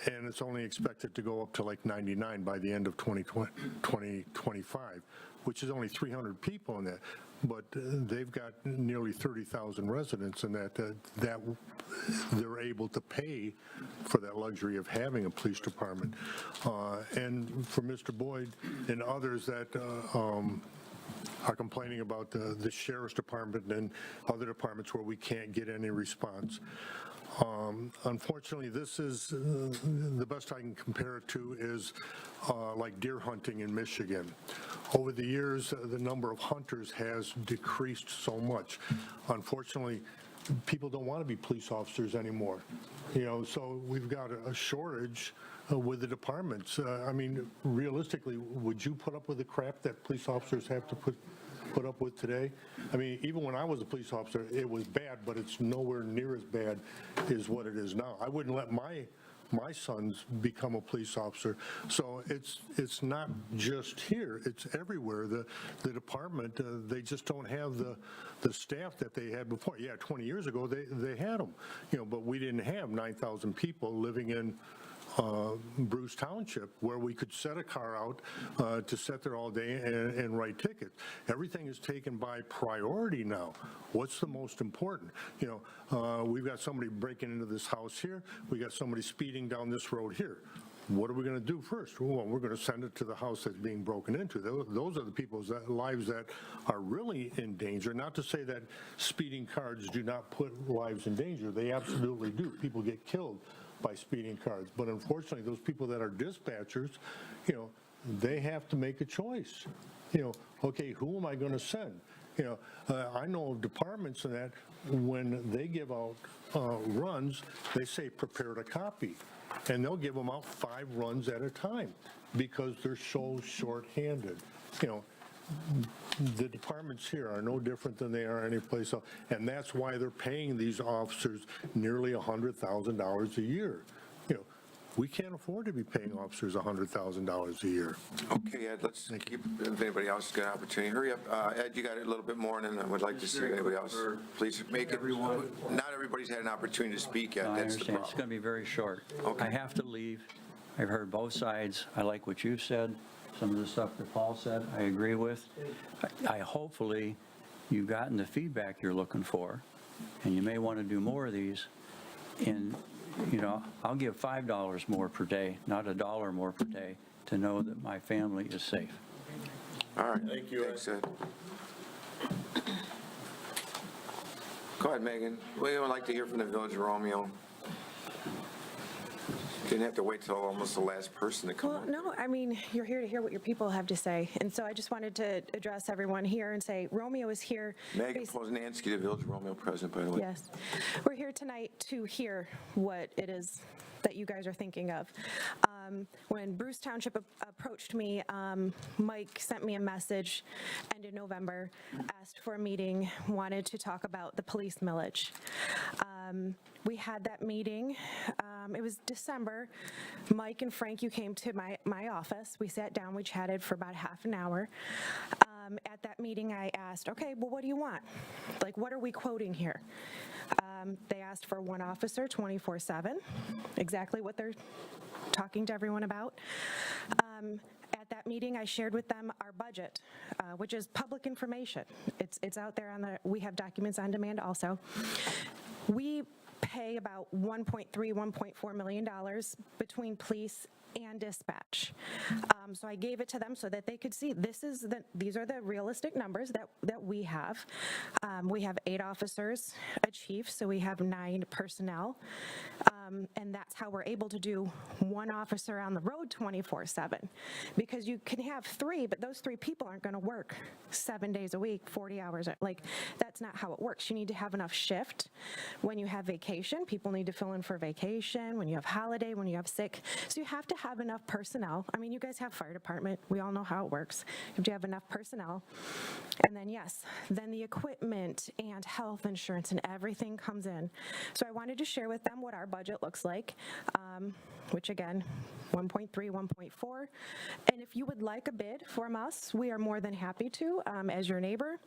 Speaker 11: and it's only expected to go up to like 99 by the end of 2025, which is only 300 people in that. But they've got nearly 30,000 residents, and that they're able to pay for that luxury of having a police department. And for Mr. Boyd and others that are complaining about the sheriff's department and other departments where we can't get any response. Unfortunately, this is the best I can compare it to is like deer hunting in Michigan. Over the years, the number of hunters has decreased so much. Unfortunately, people don't want to be police officers anymore. So we've got a shortage with the departments. I mean, realistically, would you put up with the crap that police officers have to put up with today? I mean, even when I was a police officer, it was bad, but it's nowhere near as bad as what it is now. I wouldn't let my sons become a police officer. So it's not just here, it's everywhere. The department, they just don't have the staff that they had before. Yeah, 20 years ago, they had them, but we didn't have 9,000 people living in Bruce Township where we could set a car out to sit there all day and write tickets. Everything is taken by priority now. What's the most important? We've got somebody breaking into this house here. We got somebody speeding down this road here. What are we going to do first? Well, we're going to send it to the house that's being broken into. Those are the people's lives that are really in danger. Not to say that speeding cars do not put lives in danger. They absolutely do. People get killed by speeding cars. But unfortunately, those people that are dispatchers, they have to make a choice. Okay, who am I going to send? I know of departments in that when they give out runs, they say prepare to copy. And they'll give them out 5 runs at a time because they're so short-handed. the departments here are no different than they are anyplace else, and that's why they're paying these officers nearly $100,000 a year. You know, we can't afford to be paying officers $100,000 a year.
Speaker 1: Okay, Ed, let's keep, if anybody else has got an opportunity, hurry up. Ed, you got a little bit more, and then I would like to see if anybody else. Please make it, not everybody's had an opportunity to speak yet,
Speaker 7: No, I
Speaker 1: that's the
Speaker 7: understand. It's
Speaker 1: problem.
Speaker 7: going to be very short. I have to leave. I've heard both sides. I like what you've said. Some of the stuff that Paul said, I agree with. I hopefully you've gotten the feedback you're looking for, and you may want to do more of these. And, you know, I'll give $5 more per day, not $1 more per day, to know that my family is safe.
Speaker 1: All right. Thank you. Thanks, Ed. Go ahead, Megan. We would like to hear from the Village of Romeo. Didn't have to wait till almost the last person to come
Speaker 21: Well,
Speaker 1: up.
Speaker 21: no, I mean, you're here to hear what your people have to say. And so I just wanted to address everyone here and say, Romeo is here.
Speaker 1: Megan Poznansky, the Village of Romeo president, by the way.
Speaker 21: Yes. We're here tonight to hear what it is that you guys are thinking of. When Bruce Township approached me, Mike sent me a message end of November, asked for a meeting, wanted to talk about the police millage. We had that meeting. It was December. Mike and Frank, you came to my office. We sat down, we chatted for about half an hour. At that meeting, I asked, okay, well, what do you want? Like, what are we quoting here? They asked for one officer, 24/7, exactly what they're talking to everyone about. At that meeting, I shared with them our budget, which is public information. It's out there we have documents on demand also. We pay about $1.3, $1.4 million between police and dispatch. So I gave it to them so that they could see these are the realistic numbers that we have. We have 8 officers, a chief, so we have 9 personnel. And that's how we're able to do one officer on the road 24/7. Because you can have 3, but those 3 people aren't going to work 7 days a week, 40 hours. Like, that's not how it works. You need to have enough shift. When you have vacation, people need to fill in for vacation. When you have holiday, when you have sick. So you have to have enough personnel. I mean, you guys have fire department. We all know how it works. You have to have enough personnel. And then, yes, then the equipment and health insurance and everything comes in. So I wanted to share with them what our budget looks like, which again, 1.3, 1.4. And if you would like a bid from us, we are more than happy to, as your neighbor.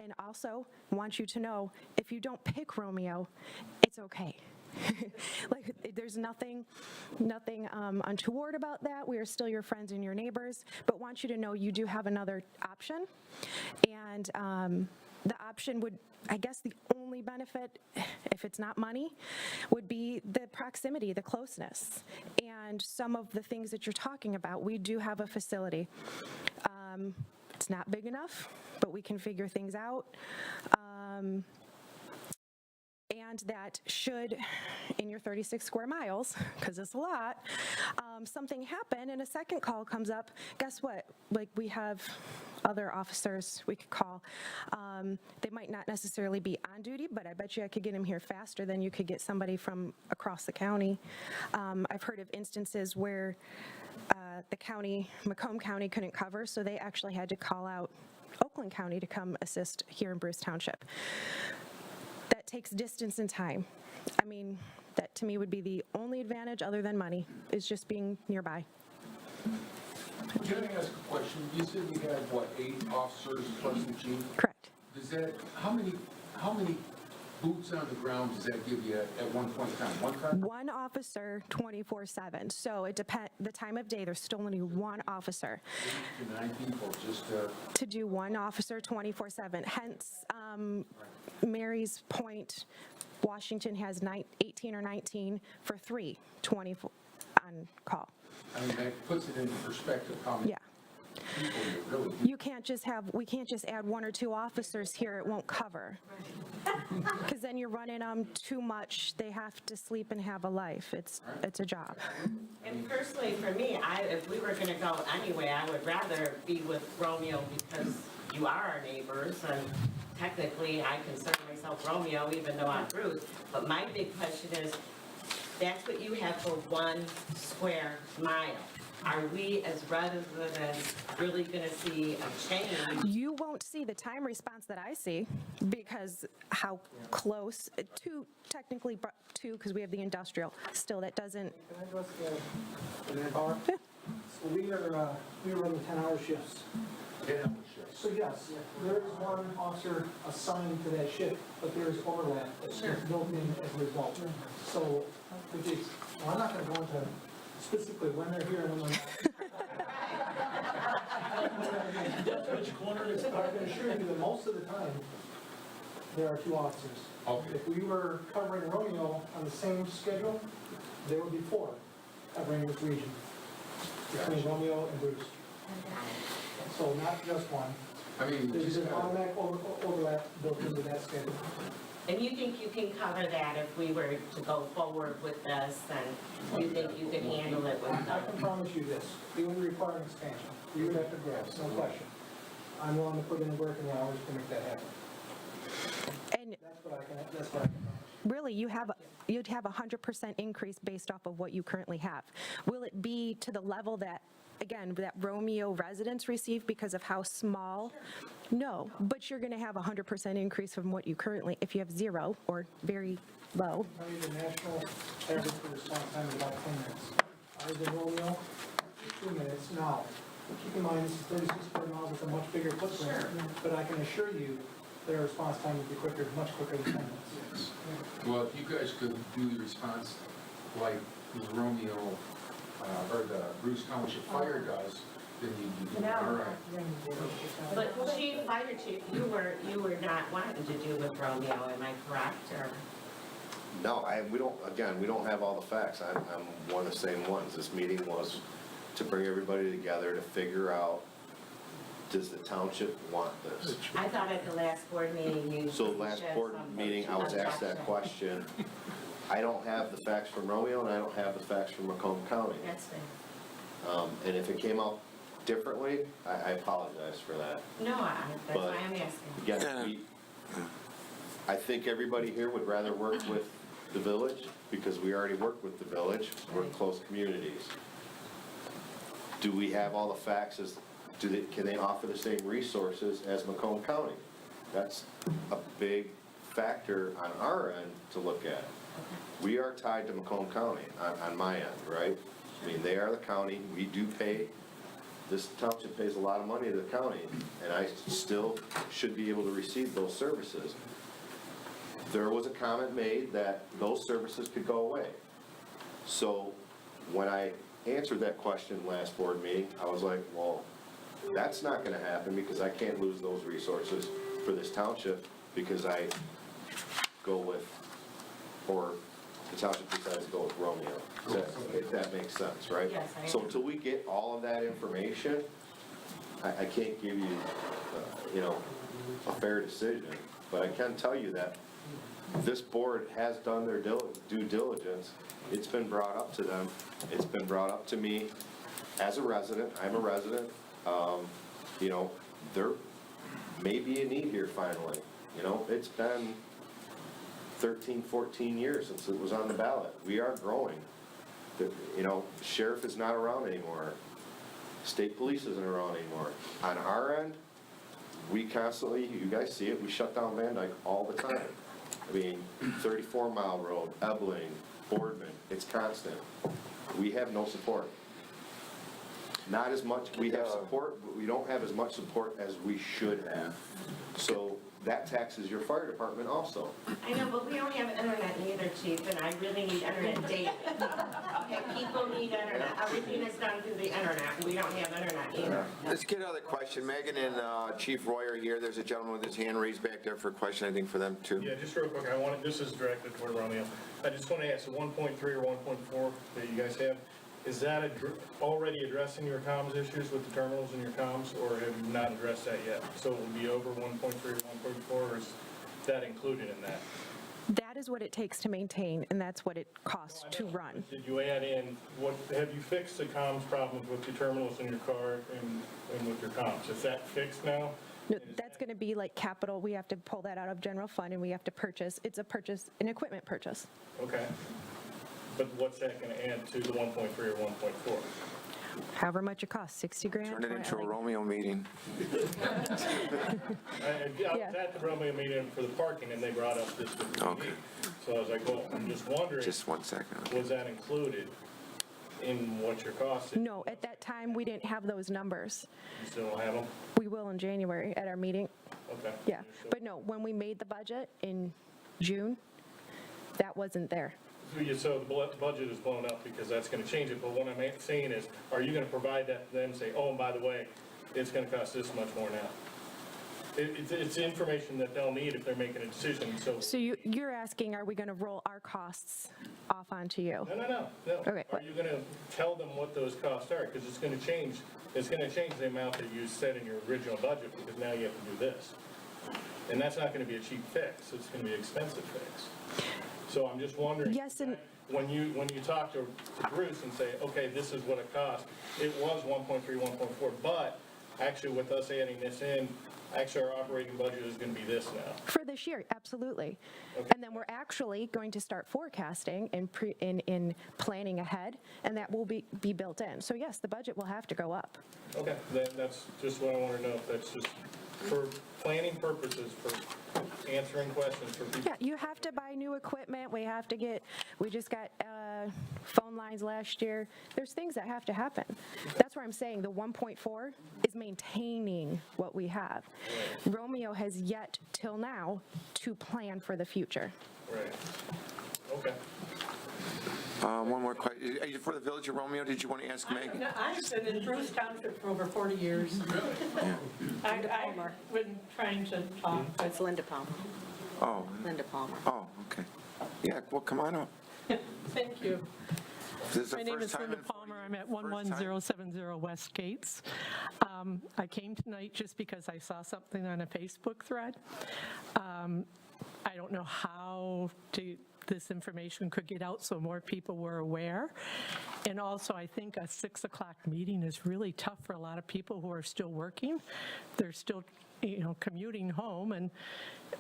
Speaker 21: And also want you to know, if you don't pick Romeo, it's okay. Like, there's nothing untoward about that. We are still your friends and your neighbors, but want you to know you do have another option. And the option would, I guess the only benefit, if it's not money, would be the proximity, the closeness. And some of the things that you're talking about, we do have a facility. It's not big enough, but we can figure things out. And that should, in your 36 square miles, because it's a lot, something happen and a second call comes up, guess what? Like, we have other officers we could call. They might not necessarily be on duty, but I bet you I could get them here faster than you could get somebody from across the county. I've heard of instances where the county, Macomb County, couldn't cover, so they actually had to call out Oakland County to come assist here in Bruce Township. That takes distance and time. I mean, that to me would be the only advantage other than money, is just being nearby.
Speaker 15: Can I ask a question? You said we have, what, 8 officers plus the chief?
Speaker 21: Correct.
Speaker 15: Does that, how many boots on the ground does that give you at one point in time? One car?
Speaker 21: One officer, 24/7. So it depends, the time of day, there's still only one officer.
Speaker 15: 8 to 9 people just
Speaker 21: to do one officer 24/7. Hence, Mary's point, Washington has 18 or 19 for 3, 24 on call.
Speaker 15: I mean, that puts it into perspective how many people you really
Speaker 21: You can't just we can't just add 1 or 2 officers here, it won't cover. Because then you're running them too much, they have to sleep and have a life. It's a job.
Speaker 9: And personally, for me, if we were going to go anyway, I would rather be with Romeo because you are our neighbors, and technically I consider myself Romeo even though I'm Bruce. But my big question is, that's what you have for 1 square mile. are we as residents really going to see a change?
Speaker 21: You won't see the time response that I see because how close, technically two, because we have the industrial, still that doesn't.
Speaker 12: Can I address the manpower? So we are running 10-hour shifts.
Speaker 15: 10-hour shifts.
Speaker 12: So yes, there is one officer assigned to that shift, but there is overlap that's built in as a result. So, I'm not going to go into specifically when they're here and when they're not. Which corner is? But I can assure you that most of the time, there are two officers.
Speaker 15: Okay.
Speaker 12: If we were covering Romeo on the same schedule, there would be four covering this region between Romeo and Bruce. So not just one.
Speaker 15: I mean,
Speaker 12: There's
Speaker 15: just
Speaker 12: an automatic overlap built into that schedule.
Speaker 9: And you think you can cover that if we were to go forward with this, and you think you can handle it with
Speaker 12: I can promise you this, it would require an expansion. You would have to grow, no question. I'm willing to put in the work and the hours to make that happen.
Speaker 21: And
Speaker 12: That's what I can promise.
Speaker 21: really, you'd have 100% increase based off of what you currently have. Will it be to the level that, again, that Romeo residents receive because of how small? No, but you're going to have 100% increase from what you currently, if you have zero or very low.
Speaker 12: Tell you the national average for response time is about 10 minutes. Ours in Romeo, 2 minutes now. Keep in mind, this is 36 square miles, it's a much bigger footprint, but I can assure you their response time would be quicker, much quicker than 10 minutes.
Speaker 15: well, if you guys could do the response like the Romeo, or the Bruce Township Fire does, then you'd be all right.
Speaker 9: But Chief, Fire Chief, you were not wanting to do with Romeo, am I correct, or?
Speaker 14: No, we don't have all the facts. I'm one of the same ones. This meeting was to bring everybody together to figure out, does the township want this?
Speaker 9: I thought at the last board meeting you.
Speaker 14: So last board meeting, I was asked that question. I don't have the facts from Romeo, and I don't have the facts from Macomb County.
Speaker 9: That's fair.
Speaker 14: And if it came out differently, I apologize for that.
Speaker 9: No, that's why I'm asking.
Speaker 14: Again, I think everybody here would rather work with the village, because we already work with the village, we're close communities. Do we have all the facts can they offer the same resources as Macomb County? That's a big factor on our end to look at. We are tied to Macomb County on my end, right? I mean, they are the county, we do pay, this township pays a lot of money to the county, and I still should be able to receive those services. There was a comment made that those services could go away. So when I answered that question last board meeting, I was like, well, that's not gonna happen because I can't lose those resources for this township because I go with, or the township decides to go with Romeo. If that makes sense, right?
Speaker 9: Yes, I
Speaker 14: So until we get all of that information, I can't give you, a fair decision. But I can tell you that this board has done their due diligence. It's been brought up to them. It's been brought up to me as a resident. I'm a resident. There may be a need here finally. It's been 13, 14 years since it was on the ballot. We are growing. The sheriff is not around anymore. State police isn't around anymore. On our end, we constantly, you guys see it, we shut down Van Dyke all the time. 34 Mile Road, Ebling, Boardman, it's constant. We have no support. Not as much, we have support, but we don't have as much support as we should have. So that taxes your fire department also.
Speaker 9: I know, but we don't have internet either, Chief, and I really need internet daily. Okay, people need internet, everything is done through the internet, we don't have internet either.
Speaker 1: Let's get another question. Megan and Chief Roy are here. There's a gentleman with his hand raised back there for a question, I think, for them too.
Speaker 6: Yeah, just real quick, this is directed toward Romeo. I just want to ask, the 1.3 or 1.4 that you guys have, is that already addressing your comms issues with the terminals and your comms, or have you not addressed that yet? So it will be over 1.3 or 1.4, or is that included in that?
Speaker 21: That is what it takes to maintain, and that's what it costs to run.
Speaker 6: Did you add in, have you fixed the comms problems with your terminals in your car and with your comms? Is that fixed now?
Speaker 21: No, that's going to be like capital. We have to pull that out of general fund, and we have to purchase. It's an equipment purchase.
Speaker 6: Okay. But what's that going to add to the 1.3 or 1.4?
Speaker 21: however much it costs, 60 grand?
Speaker 1: Turn it
Speaker 21: 20
Speaker 1: into a
Speaker 21: like-
Speaker 1: Romeo meeting.
Speaker 6: I was at the Romeo meeting for the parking, and they brought up this with the
Speaker 1: Okay.
Speaker 6: So I was like, well, I'm just wondering,
Speaker 1: Just 1 second.
Speaker 6: was that included in what your cost is?
Speaker 21: No, at that time, we didn't have those numbers.
Speaker 6: You still don't have them?
Speaker 21: We will in January at our meeting.
Speaker 6: Okay.
Speaker 21: Yeah, but no, when we made the budget in June, that wasn't there.
Speaker 6: So the budget is blown up because that's gonna change it, but what I'm saying is, are you gonna provide that, then say, oh, and by the way, it's gonna cost this much more now? It's information that they'll need if they're making a decision, so.
Speaker 21: So you're asking, are we going to roll our costs off onto you?
Speaker 6: No.
Speaker 21: Okay.
Speaker 6: Are you gonna tell them what those costs are? Because it's gonna change the amount that you set in your original budget, because now you have to do this. And that's not gonna be a cheap fix, it's gonna be an expensive fix. So I'm just wondering.
Speaker 21: Yes, and-
Speaker 6: When you talk to Bruce and say, okay, this is what it costs, it was 1.3, 1.4, but actually with us adding this in, actually our operating budget is gonna be this now.
Speaker 21: For this year, absolutely. And then we're actually going to start forecasting and in planning ahead, and that will be built in. So yes, the budget will have to go up.
Speaker 6: Okay, that's just what I want to know, if that's just for planning purposes, for answering questions for people.
Speaker 21: Yeah, you have to buy new equipment, we just got phone lines last year. There's things that have to happen. That's where I'm saying the 1.4 is maintaining what we have. Romeo has yet till now to plan for the future.
Speaker 6: Right, okay.
Speaker 1: One more question. For the Village of Romeo, did you want to ask Meg?
Speaker 8: I've been in Bruce Township for over 40 years. I've been trying to talk.
Speaker 9: It's Linda Palmer.
Speaker 1: Oh,
Speaker 9: Linda Palmer.
Speaker 1: oh, okay. Yeah, well, come on up.
Speaker 8: Thank you.
Speaker 1: This is the
Speaker 8: My name
Speaker 1: first
Speaker 8: is
Speaker 1: time
Speaker 8: Linda
Speaker 1: in
Speaker 8: Palmer. I'm at 11070 West Gates. I came tonight just because I saw something on a Facebook thread. I don't know how this information could get out so more people were aware. And also, I think a 6 o'clock meeting is really tough for a lot of people who are still working. They're still, commuting home, and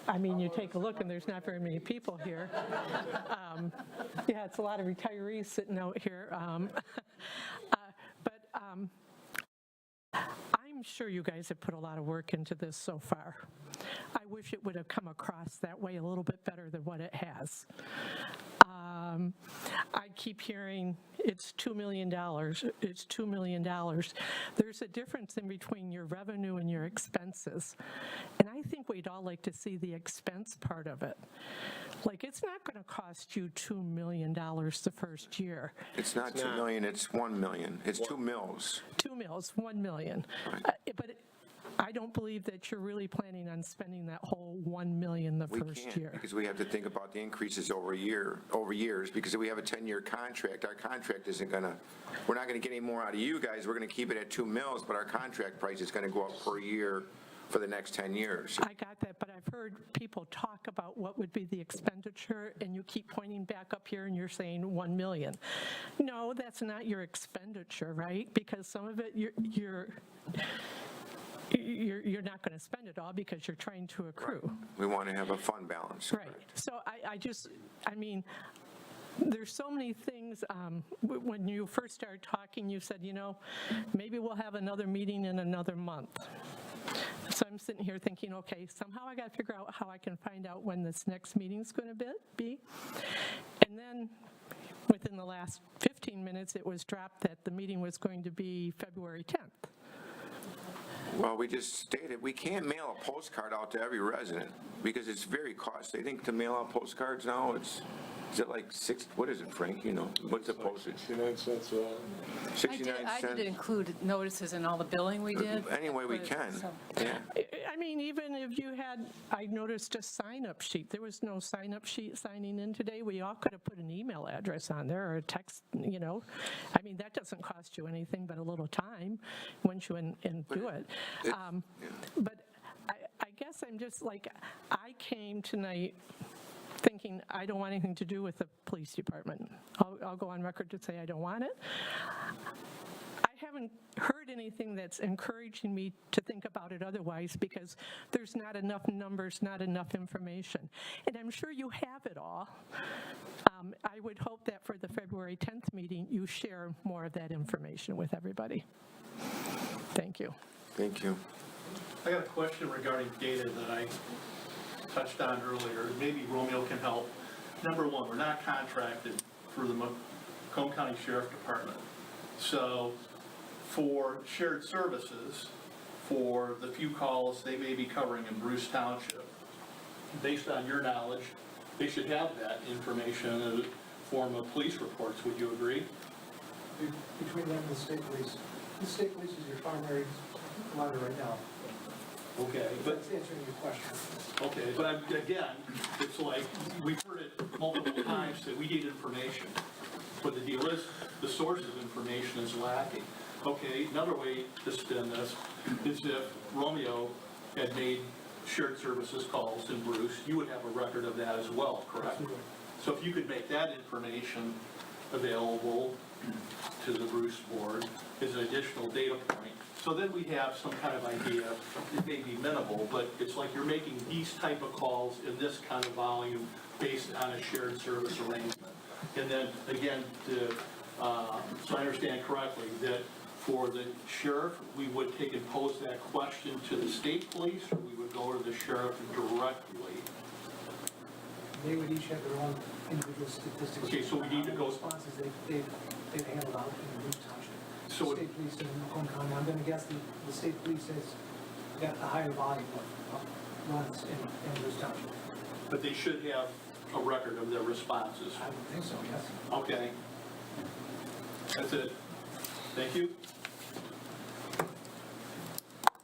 Speaker 8: I mean, you take a look and there's not very many people here. Yeah, it's a lot of retirees sitting out here. But I'm sure you guys have put a lot of work into this so far. I wish it would have come across that way a little bit better than what it has. I keep hearing it's $2 million, it's $2 million. There's a difference in between your revenue and your expenses. And I think we'd all like to see the expense part of it. Like, it's not going to cost you $2 million the first year.
Speaker 1: It's not 2 million, it's 1 million. It's 2 mils.
Speaker 8: 2 mills, 1 million. But I don't believe that you're really planning on spending that whole 1 million the
Speaker 1: We
Speaker 8: first
Speaker 1: can't,
Speaker 8: year.
Speaker 1: because we have to think about the increases over years, because if we have a 10-year contract, our contract isn't gonna, we're not gonna get any more out of you guys, we're gonna keep it at 2 mils, but our contract price is gonna go up per year for the next 10 years.
Speaker 8: I got that, but I've heard people talk about what would be the expenditure, and you keep pointing back up here and you're saying 1 million. No, that's not your expenditure, right? Because some of it, you're not going to spend it all because you're trying to accrue.
Speaker 1: We want to have a fund balance.
Speaker 8: Right. So I mean, there's so many things. When you first started talking, you said, maybe we'll have another meeting in another month. So I'm sitting here thinking, okay, somehow I got to figure out how I can find out when this next meeting's going to be. And then within the last 15 minutes, it was dropped that the meeting was going to be February 10th.
Speaker 1: Well, we just stated, we can't mail a postcard out to every resident, because it's very costly. I think to mail out postcards now, is it like what is it, Frank, what's the postage?
Speaker 3: 69 cents.
Speaker 1: 69
Speaker 2: I
Speaker 1: cents?
Speaker 2: did include notices in all the billing we did.
Speaker 1: Any way we can, yeah.
Speaker 8: I mean, even if you had, I noticed a sign-up sheet. There was no sign-up sheet signing in today. We all could have put an email address on there or a text, I mean, that doesn't cost you anything but a little time once you do it. But I guess I'm just like, I came tonight thinking I don't want anything to do with the police department. I'll go on record to say I don't want it. I haven't heard anything that's encouraging me to think about it otherwise, because there's not enough numbers, not enough information. And I'm sure you have it all. I would hope that for the February 10th meeting, you share more of that information with everybody. Thank you.
Speaker 1: Thank you.
Speaker 6: I got a question regarding data that I touched on earlier. Maybe Romeo can help. Number one, we're not contracted through the Macomb County Sheriff Department. So for shared services, for the few calls they may be covering in Bruce Township, based on your knowledge, they should have that information in the form of police reports. Would you agree?
Speaker 12: Between them and the state police. The state police is your primary provider right now.
Speaker 6: Okay, but
Speaker 12: That's answering your question.
Speaker 6: okay, but again, it's like, we've heard it multiple times that we need information. But the deal is, the source of information is lacking. Okay, another way to spin this is if Romeo had made shared services calls in Bruce, you would have a record of that as well, correct? So if you could make that information available to the Bruce board as an additional data point, so then we have some kind of idea. It may be minimal, but it's like you're making these type of calls in this kind of volume based on a shared service arrangement. And then again, so I understand correctly that for the sheriff, we would take and pose that question to the state police, or we would go to the sheriff directly?
Speaker 12: They would each have their own individual statistics.
Speaker 6: Okay, so we need to go-
Speaker 12: Responses they've handled out in Bruce Township.
Speaker 6: So it-
Speaker 12: State police in Macomb County, I'm gonna guess the state police has got the higher volume of runs in Bruce Township.
Speaker 6: But they should have a record of their responses.
Speaker 12: I would think so, yes.
Speaker 6: Okay. That's it. Thank you.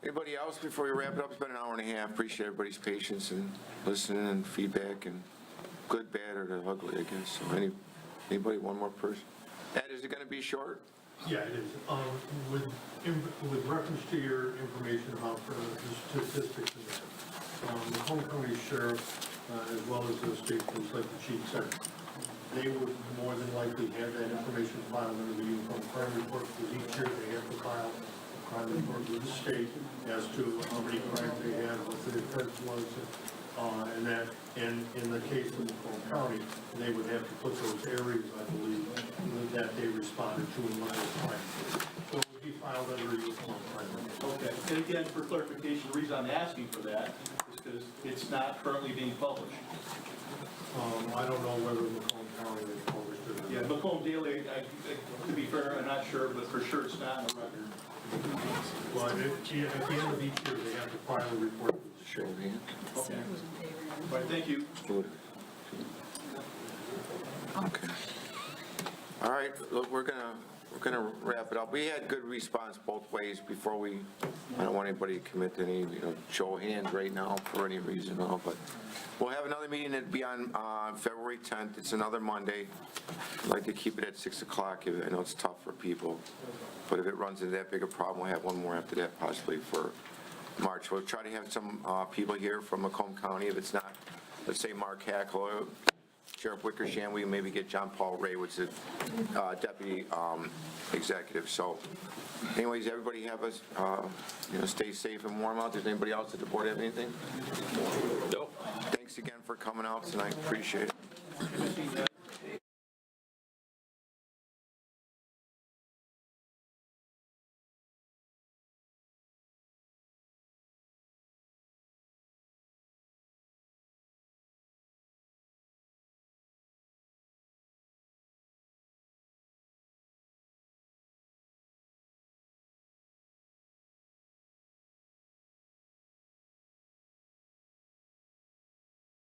Speaker 1: Anybody else before we wrap it up? It's been an hour and a half. Appreciate everybody's patience and listening and feedback, and good, bad, or the ugly, I guess. So anybody, one more person? Ed, is it going to be short?
Speaker 11: Yeah, it is. With reference to your information about the statistics in there, the Macomb County Sheriff, as well as the state police, like the chief said, they would more than likely have that information filed under the Uniform Crime Report, because each year they have to file a crime report with the state as to how many crimes they had, what the offense was, and in the case of Macomb County, they would have to put those areas, I believe, that they responded to in light of crime. So it would be filed under Uniform Crime Report.
Speaker 6: Okay. And again, for clarification, the reason I'm asking for that is because it's not currently being published.
Speaker 11: I don't know whether Macomb County has published it or not.
Speaker 6: Yeah, Macomb Daily, to be fair, I'm not sure, but for sure it's not in the record.
Speaker 11: But at the end of each year, they have to file a report.
Speaker 1: Show of hands.
Speaker 6: Okay. All right, thank you.
Speaker 1: Okay. All right, look, we're gonna wrap it up. We had good response both ways before I don't want anybody to commit to any, show of hands right now for any reason, but we'll have another meeting that'll be on February 10th. It's another Monday. I'd like to keep it at 6 o'clock. I know it's tough for people, but if it runs into that big a problem, we'll have one more after that possibly for March. We'll try to have some people here from Macomb County. If it's not, let's say Mark Hackler, Sheriff Wickersham, we maybe get John Paul Ray, which is deputy executive. So anyways, everybody have us, stay safe and warm out. Does anybody else at the board have anything? No. Thanks again for coming out tonight. Appreciate it.